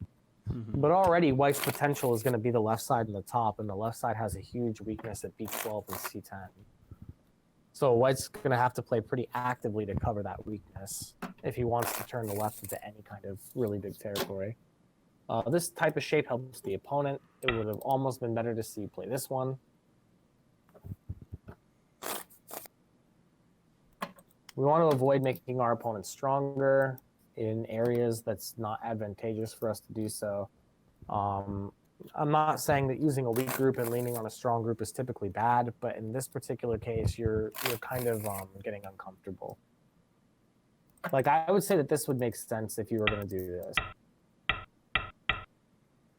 Mm-hmm. But already White's potential is going to be the left side and the top, and the left side has a huge weakness at B12 and C10. So White's going to have to play pretty actively to cover that weakness if he wants to turn the left into any kind of really big territory. This type of shape helps the opponent. It would have almost been better to see you play this one. We want to avoid making our opponents stronger in areas that's not advantageous for us to do so. I'm not saying that using a weak group and leaning on a strong group is typically bad, but in this particular case, you're kind of getting uncomfortable. Like, I would say that this would make sense if you were going to do this.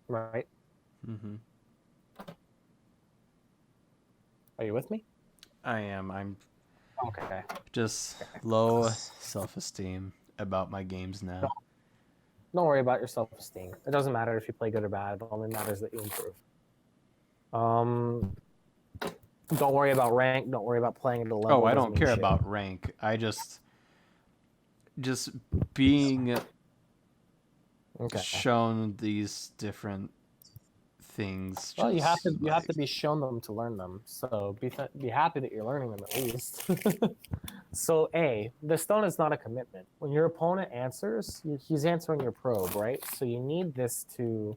Right? Mm-hmm. Are you with me? I am. I'm okay. Just low self-esteem about my games now. Don't worry about your self-esteem. It doesn't matter if you play good or bad. It only matters that you improve. Don't worry about rank. Don't worry about playing at a level. Oh, I don't care about rank. I just being shown these different things. Well, you have to be shown them to learn them. So be happy that you're learning them at least. So the stone is not a commitment. When your opponent answers, he's answering your probe, right? So you need this to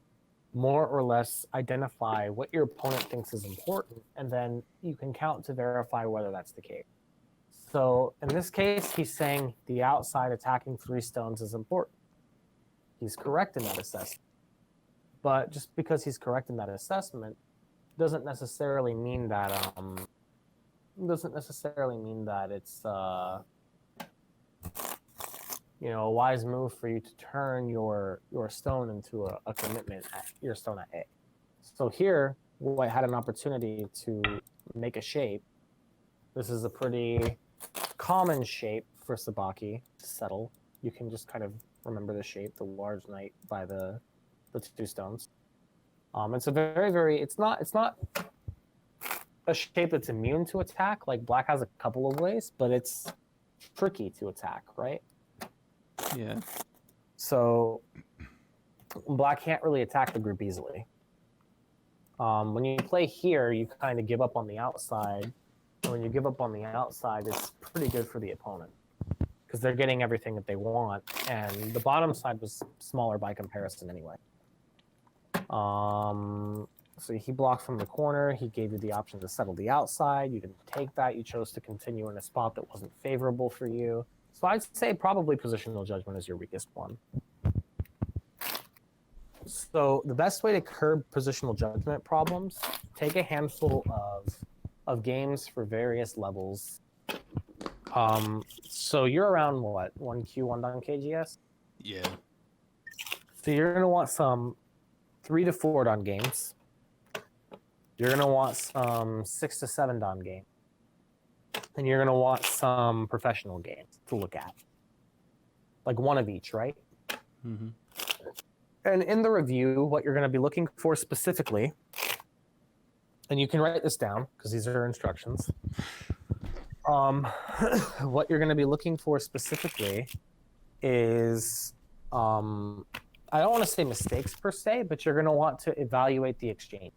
more or less identify what your opponent thinks is important, and then you can count to verify whether that's the case. So in this case, he's saying the outside attacking 3 stones is important. He's correct in that assessment. But just because he's correct in that assessment doesn't necessarily mean that it's a wise move for you to turn your stone into a commitment at your stone at A. So here, White had an opportunity to make a shape. This is a pretty common shape for Sabaki to settle. You can just kind of remember the shape, the large knight by the 2 stones. It's a very it's not a shape that's immune to attack. Like Black has a couple of ways, but it's tricky to attack, right? Yeah. So Black can't really attack the group easily. When you play here, you kind of give up on the outside. And when you give up on the outside, it's pretty good for the opponent because they're getting everything that they want, and the bottom side was smaller by comparison anyway. So he blocked from the corner. He gave you the option to settle the outside. You didn't take that. You chose to continue in a spot that wasn't favorable for you. So I'd say probably positional judgment is your weakest one. So the best way to curb positional judgment problems, take a handful of games for various levels. So you're around what, 1Q, 1 on KGS? Yeah. So you're gonna want some 3 to 4 Don games. You're gonna want some 6 to 7 Don games. And you're gonna want some professional games to look at. Like one of each, right? Mm-hmm. And in the review, what you're gonna be looking for specifically, and you can write this down because these are instructions. What you're gonna be looking for specifically is, I don't want to say mistakes per se, but you're gonna want to evaluate the exchange.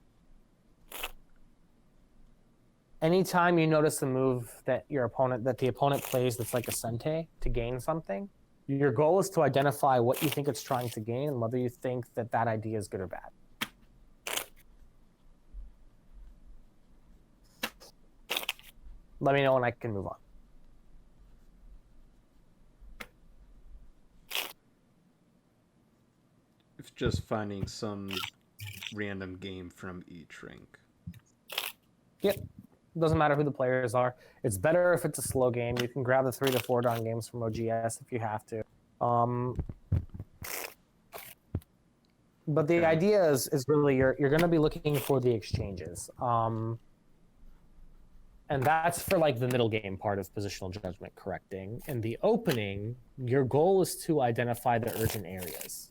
Anytime you notice a move that the opponent plays that's like a sente to gain something, your goal is to identify what you think it's trying to gain and whether you think that that idea is good or bad. Let me know when I can move on. It's just finding some random game from each rank. Yep. Doesn't matter who the players are. It's better if it's a slow game. You can grab the 3 to 4 Don games from OGS if you have to. But the idea is really you're going to be looking for the exchanges. And that's for like the middle game part of positional judgment correcting. In the opening, your goal is to identify the urgent areas.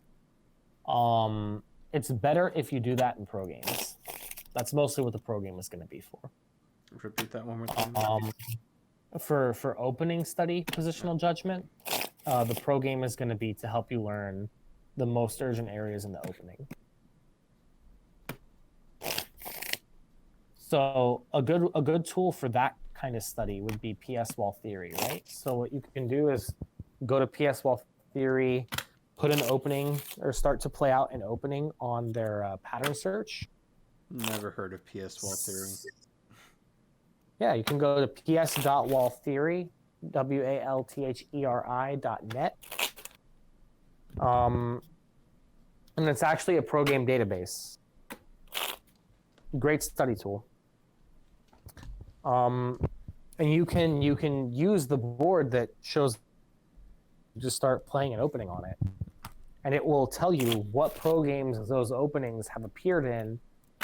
It's better if you do that in pro games. That's mostly what the pro game is going to be for. Repeat that one more time. For opening study positional judgment, the pro game is going to be to help you learn the most urgent areas in the opening. So a good tool for that kind of study would be PS wall theory, right? So what you can do is go to PS wall theory, put an opening or start to play out an opening on their pattern search. Never heard of PS wall theory. Yeah, you can go to ps.walltheory, WALTHERI.net. And it's actually a pro game database. Great study tool. And you can use the board that shows, just start playing an opening on it. And it will tell you what pro games those openings have appeared in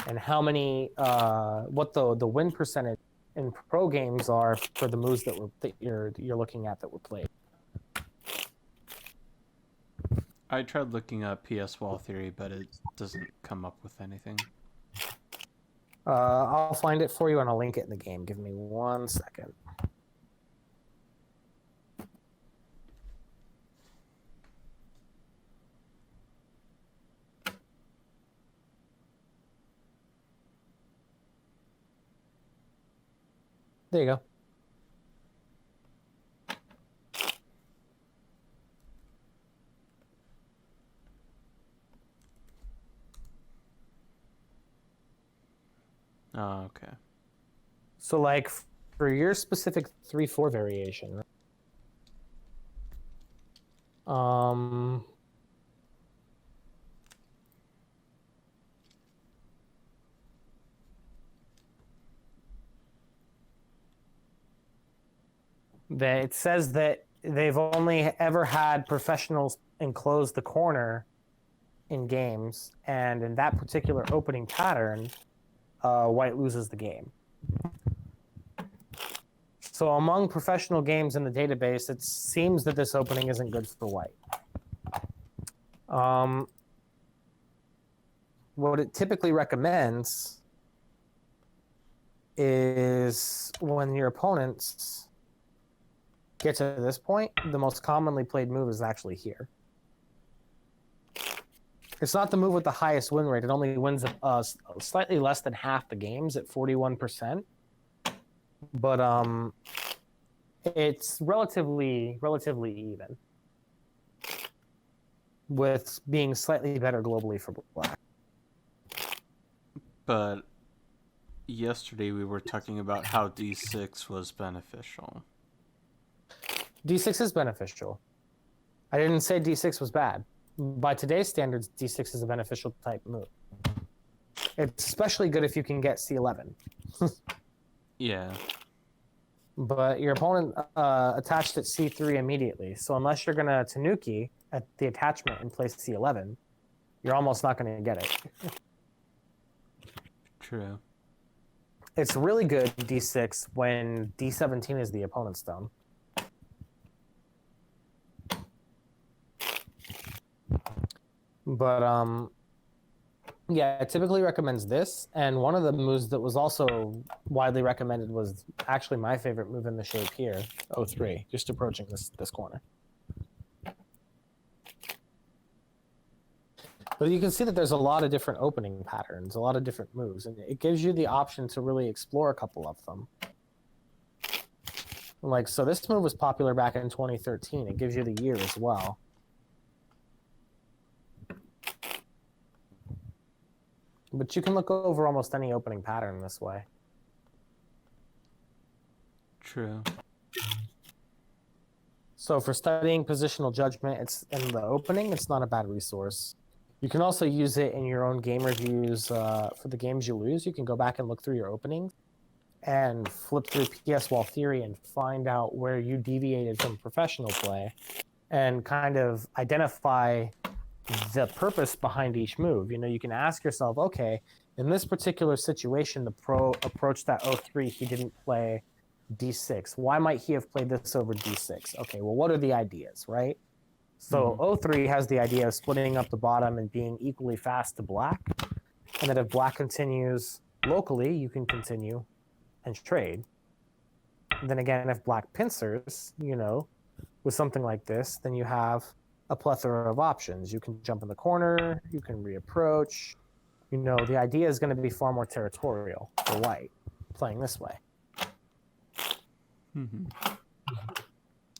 and how many, what the win percentage in pro games are for the moves that you're looking at that were played. I tried looking up PS wall theory, but it doesn't come up with anything. I'll find it for you and I'll link it in the game. Give me 1 second. There you go. Oh, okay. So like for your specific 3-4 variation, that it says that they've only ever had professionals enclose the corner in games, and in that particular opening pattern, white loses the game. So among professional games in the database, it seems that this opening isn't good for white. What it typically recommends is when your opponents get to this point, the most commonly played move is actually here. It's not the move with the highest win rate. It only wins slightly less than half the games at 41%. But it's relatively even, with being slightly better globally for black. But yesterday we were talking about how D6 was beneficial. D6 is beneficial. I didn't say D6 was bad. By today's standards, D6 is a beneficial type move. It's especially good if you can get C11. Yeah. But your opponent attached at C3 immediately. So unless you're going to Tanuki at the attachment and place C11, you're almost not going to get it. True. It's really good D6 when D17 is the opponent's stone. But yeah, it typically recommends this, and one of the moves that was also widely recommended was actually my favorite move in the shape here, 03, just approaching this corner. But you can see that there's a lot of different opening patterns, a lot of different moves, and it gives you the option to really explore a couple of them. Like, so this move was popular back in 2013. It gives you the year as well. But you can look over almost any opening pattern this way. True. So for studying positional judgment, it's in the opening, it's not a bad resource. You can also use it in your own game reviews for the games you lose. You can go back and look through your openings and flip through PS Wall Theory and find out where you deviated from professional play and kind of identify the purpose behind each move. You know, you can ask yourself, okay, in this particular situation, the pro approached that 03, he didn't play D6. Why might he have played this over D6? Okay, well, what are the ideas, right? So 03 has the idea of splitting up the bottom and being equally fast to black. And that if black continues locally, you can continue and trade. And then again, if black pincers, you know, with something like this, then you have a plethora of options. You can jump in the corner, you can reapproach. You know, the idea is going to be far more territorial for white, playing this way. Mm-hmm.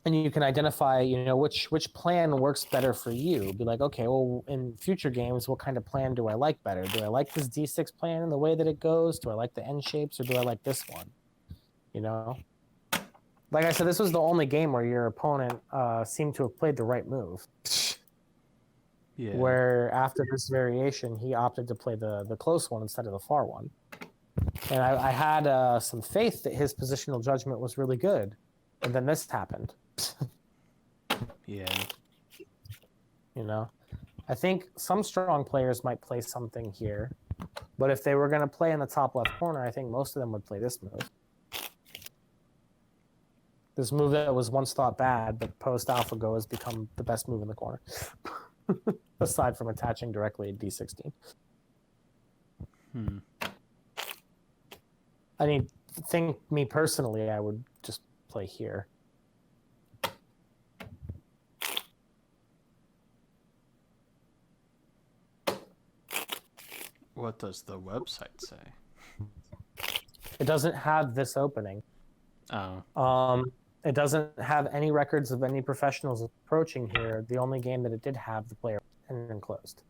And you can identify, you know, which plan works better for you. Be like, okay, well, in future games, what kind of plan do I like better? Do I like this D6 plan in the way that it goes? Do I like the N shapes, or do I like this one? You know? Like I said, this was the only game where your opponent seemed to have played the right move. Yeah. Where after this variation, he opted to play the close one instead of the far one. And I had some faith that his positional judgment was really good. And then this happened. Yeah. You know? I think some strong players might play something here. But if they were going to play in the top left corner, I think most of them would play this move. This move that was once thought bad, but post-AlphaGo has become the best move in the corner. Aside from attaching directly at D16. I mean, think me personally, I would just play here. What does the website say? It doesn't have this opening. Oh. It doesn't have any records of any professionals approaching here. The only game that it did have, the player enclosed.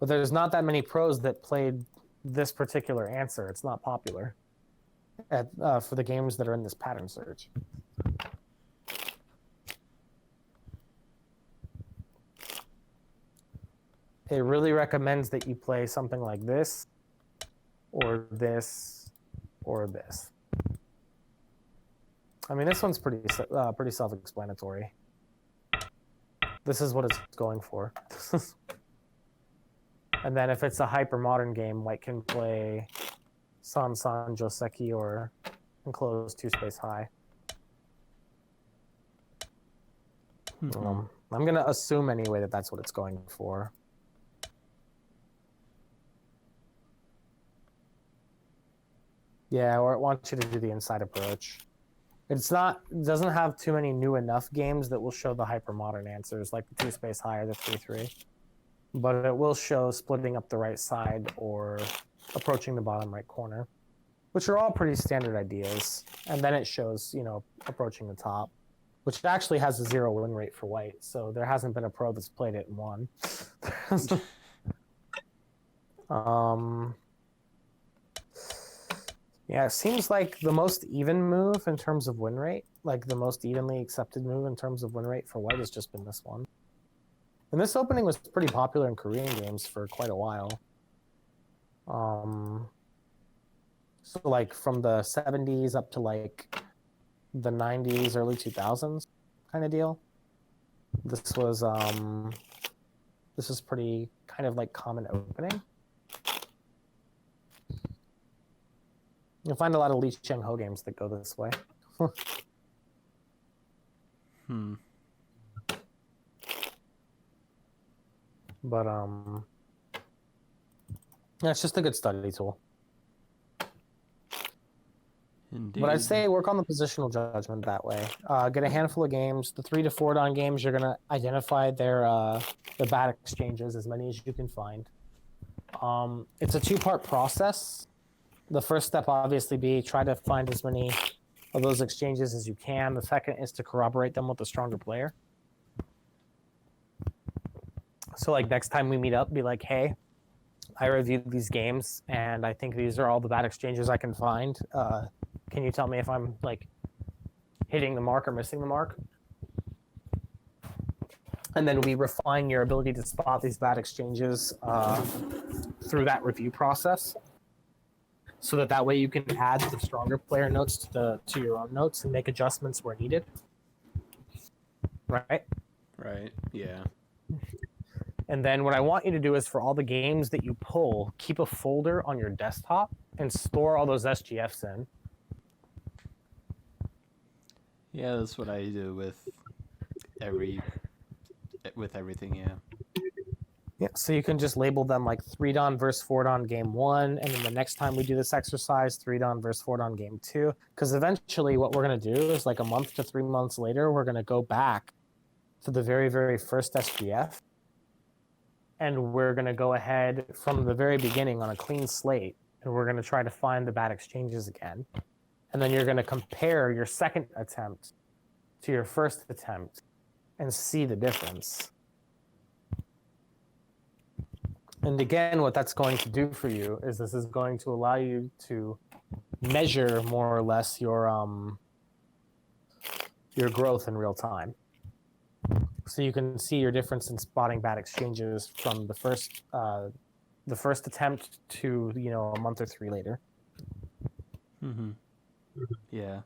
But there's not that many pros that played this particular answer. It's not popular for the games that are in this pattern search. It really recommends that you play something like this, or this, or this. I mean, this one's pretty self-explanatory. This is what it's going for. And then if it's a hyper-modern game, white can play San Joseki or enclosed 2-space high. I'm going to assume anyway that that's what it's going for. Yeah, or it wants you to do the inside approach. It doesn't have too many new enough games that will show the hyper-modern answers, like the 2-space high or the 3-3. But it will show splitting up the right side or approaching the bottom right corner, which are all pretty standard ideas. And then it shows, you know, approaching the top, which actually has a 0 win rate for white. So there hasn't been a pro that's played it and won. Um, yeah, it seems like the most even move in terms of win rate, like the most evenly accepted move in terms of win rate for white has just been this one. And this opening was pretty popular in Korean games for quite a while. So like from the 70s up to like the 90s, early 2000s kind of deal. This was pretty kind of like common opening. You'll find a lot of Lee Cheng-ho games that go this way. But yeah, it's just a good study tool. Indeed. But I'd say work on the positional judgment that way. Get a handful of games. The 3 to 4 down games, you're gonna identify their bad exchanges, as many as you can find. It's a 2-part process. The first step, obviously, be try to find as many of those exchanges as you can. The second is to corroborate them with a stronger player. So, like, next time we meet up, be like, hey, I reviewed these games, and I think these are all the bad exchanges I can find. Can you tell me if I'm, like, hitting the mark or missing the mark? And then we refine your ability to spot these bad exchanges through that review process. So that way you can add the stronger player notes to your own notes and make adjustments where needed. Right? Right, yeah. And then what I want you to do is for all the games that you pull, keep a folder on your desktop and store all those SGFs in. Yeah, that's what I do with everything, yeah. Yeah, so you can just label them like 3-don versus 4-don game 1, and then the next time we do this exercise, 3-don versus 4-don game 2. Because eventually what we're going to do is like a month to 3 months later, we're going to go back to the very, very first SGF, and we're going to go ahead from the very beginning on a clean slate, and we're going to try to find the bad exchanges again. And then you're going to compare your second attempt to your first attempt and see the difference. And again, what that's going to do for you is this is going to allow you to measure more or less your growth in real time. So you can see your difference in spotting bad exchanges from the first attempt to, you know, a month or 3 later. Mm-hmm. Yeah.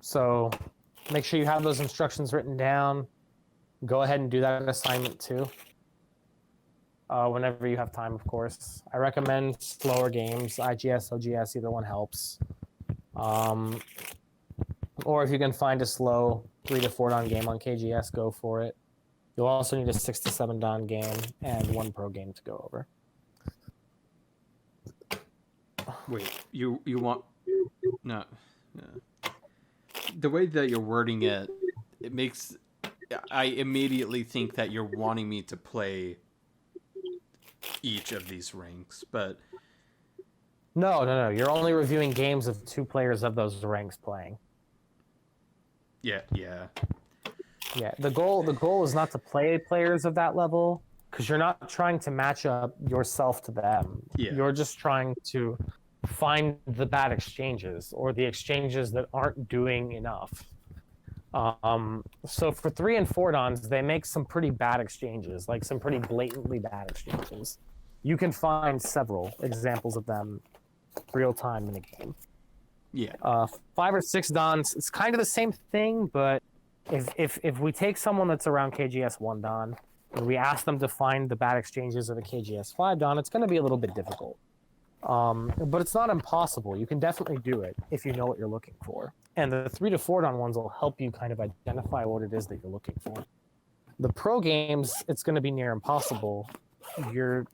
So make sure you have those instructions written down. Go ahead and do that assignment too. Whenever you have time, of course. I recommend slower games, IGS, OGS, either one helps. Or if you can find a slow 3 to 4 don game on KGS, go for it. You'll also need a 6 to 7 don game and 1 pro game to go over. Wait, you want... No. The way that you're wording it, it makes... I immediately think that you're wanting me to play each of these ranks, but... No. You're only reviewing games of 2 players of those ranks playing. Yeah. The goal is not to play players of that level, because you're not trying to match up yourself to them. Yeah. You're just trying to find the bad exchanges or the exchanges that aren't doing enough. So for 3 and 4 dons, they make some pretty bad exchanges, like some pretty blatantly bad exchanges. You can find several examples of them real time in a game. Yeah. 5 or 6 dons, it's kind of the same thing, but if we take someone that's around KGS 1 don and we ask them to find the bad exchanges of a KGS 5 don, it's going to be a little bit difficult. But it's not impossible. You can definitely do it if you know what you're looking for. And the 3 to 4 don ones will help you kind of identify what it is that you're looking for. The pro games, it's going to be near impossible. You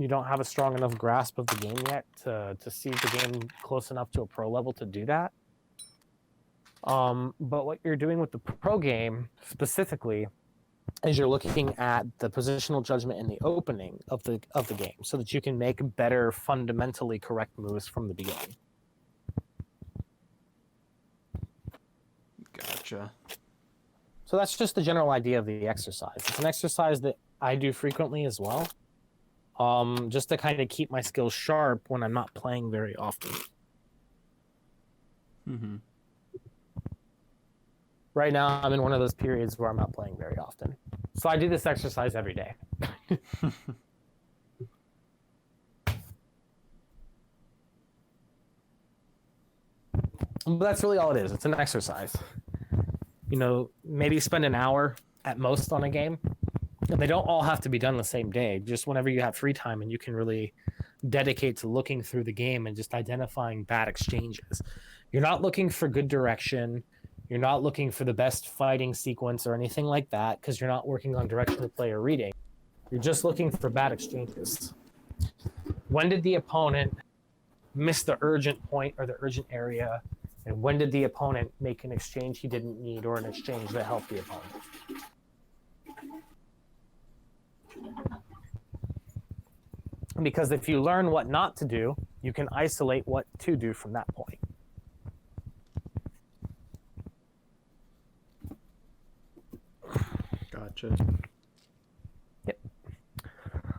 don't have a strong enough grasp of the game yet to see the game close enough to a pro level to do that. But what you're doing with the pro game specifically is you're looking at the positional judgment in the opening of the game so that you can make better fundamentally correct moves from the beginning. So that's just the general idea of the exercise. It's an exercise that I do frequently as well, just to kind of keep my skills sharp when I'm not playing very often. Mm-hmm. Right now, I'm in one of those periods where I'm not playing very often. So I do this exercise every day. But that's really all it is. It's an exercise. You know, maybe spend an hour at most on a game. And they don't all have to be done the same day. Just whenever you have free time and you can really dedicate to looking through the game and just identifying bad exchanges. You're not looking for good direction. You're not looking for the best fighting sequence or anything like that because you're not working on direction of play or reading. You're just looking for bad exchanges. When did the opponent miss the urgent point or the urgent area? And when did the opponent make an exchange he didn't need or an exchange that helped the opponent? Because if you learn what not to do, you can isolate what to do from that point. Gotcha. Yep.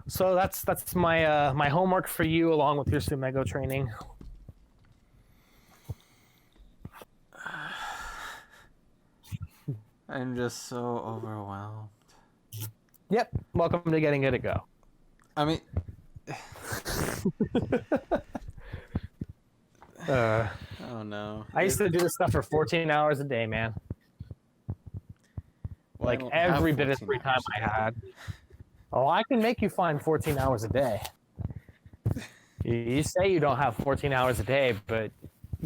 So that's my my homework for you, along with your Sumego training. I'm just so overwhelmed. Yep. Welcome to getting it a go. I mean, oh no. I used to do this stuff for 14 hours a day, man. Well, Like every bit of free time I had. Oh, I can make you find 14 hours a day. You say you don't have 14 hours a day, but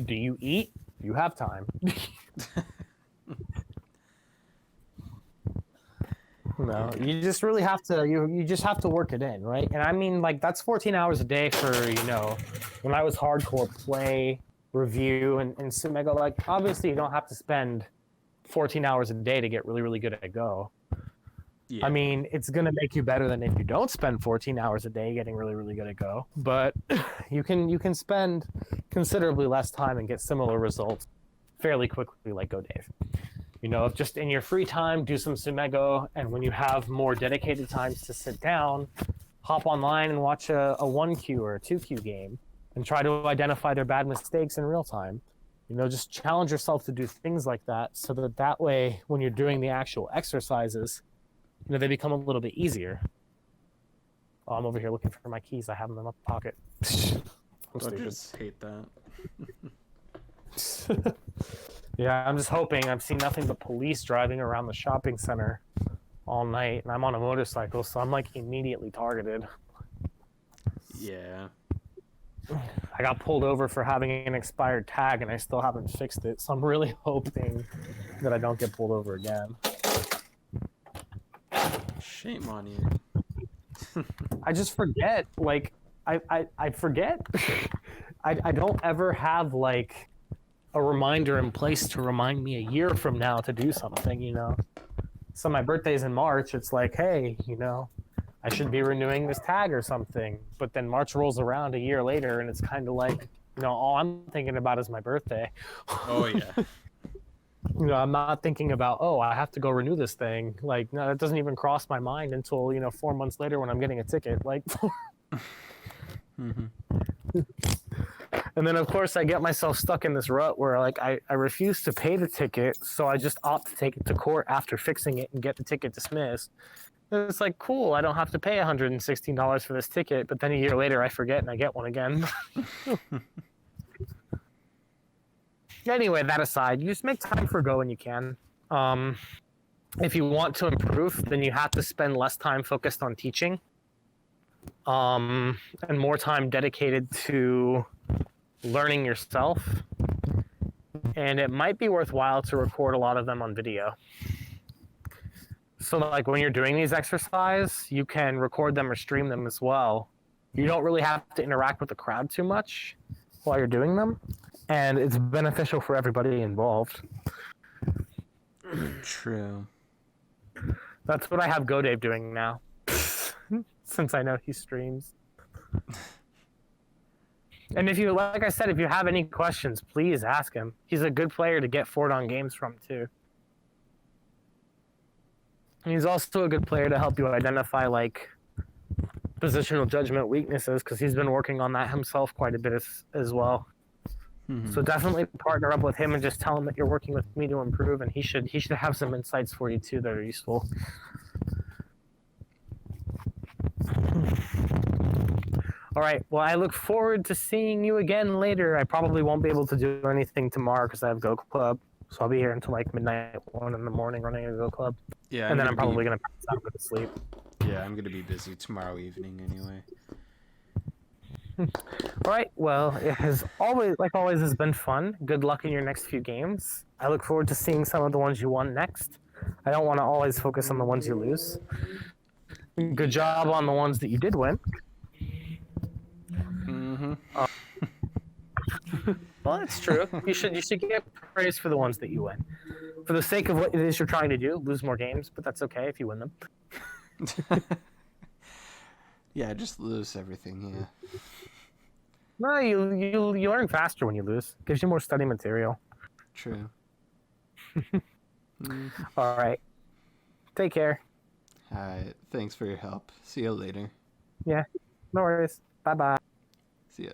do you eat? You have time. No, you just really have to, you just have to work it in, right? And I mean, like, that's 14 hours a day for, you know, when I was hardcore play, review, and Sumego, like, obviously you don't have to spend 14 hours a day to get really, really good at Go. Yeah. I mean, it's going to make you better than if you don't spend 14 hours a day getting really, really good at Go. But you can spend considerably less time and get similar results fairly quickly like Go Dave. You know, just in your free time, do some Sumego, and when you have more dedicated times to sit down, hop online and watch a 1Q or a 2Q game and try to identify their bad mistakes in real time. You know, just challenge yourself to do things like that so that way, when you're doing the actual exercises, you know, they become a little bit easier. Oh, I'm over here looking for my keys. I have them in my pocket. I just hate that. Yeah, I'm just hoping. I've seen nothing but police driving around the shopping center all night, and I'm on a motorcycle, so I'm like immediately targeted. Yeah. I got pulled over for having an expired tag, and I still haven't fixed it, so I'm really hoping that I don't get pulled over again. Shame on you. I just forget. Like, I forget. I don't ever have, like, a reminder in place to remind me a year from now to do something, you know. So my birthday's in March. It's like, hey, you know, I should be renewing this tag or something. But then March rolls around a year later, and it's kind of like, you know, all I'm thinking about is my birthday. Oh, yeah. You know, I'm not thinking about, oh, I have to go renew this thing. Like, no, that doesn't even cross my mind until, you know, 4 months later when I'm getting a ticket. Like, mm-hmm. And then, of course, I get myself stuck in this rut where, like, I refuse to pay the ticket, so I just opt to take it to court after fixing it and get the ticket dismissed. And it's like, cool, I don't have to pay $116 for this ticket, but then a year later I forget and I get one again. Anyway, that aside, you just make time for Go when you can. If you want to improve, then you have to spend less time focused on teaching, and more time dedicated to learning yourself. And it might be worthwhile to record a lot of them on video. So, like, when you're doing these exercises, you can record them or stream them as well. You don't really have to interact with the crowd too much while you're doing them, and it's beneficial for everybody involved. True. That's what I have Go Dave doing now, since I know he streams. And if you, like I said, if you have any questions, please ask him. He's a good player to get forward on games from, too. He's also a good player to help you identify like positional judgment weaknesses because he's been working on that himself quite a bit as well. So definitely partner up with him and just tell him that you're working with me to improve, and he should have some insights for you too that are useful. All right. Well, I look forward to seeing you again later. I probably won't be able to do anything tomorrow because I have Go Club. So I'll be here until like midnight, 1 in the morning running a Go Club. Yeah, and then I'm probably going to pass out and go to sleep. Yeah, I'm going to be busy tomorrow evening anyway. All right. Well, it has always has been fun. Good luck in your next few games. I look forward to seeing some of the ones you won next. I don't want to always focus on the ones you lose. Good job on the ones that you did win. Well, that's true. You should get praise for the ones that you win. For the sake of what it is you're trying to do, lose more games, but that's okay if you win them. Yeah, just lose everything. Yeah. No, you learn faster when you lose. Gives you more study material. True. All right. Take care. All right. Thanks for your help. See you later. Yeah. No worries. Bye-bye. See ya.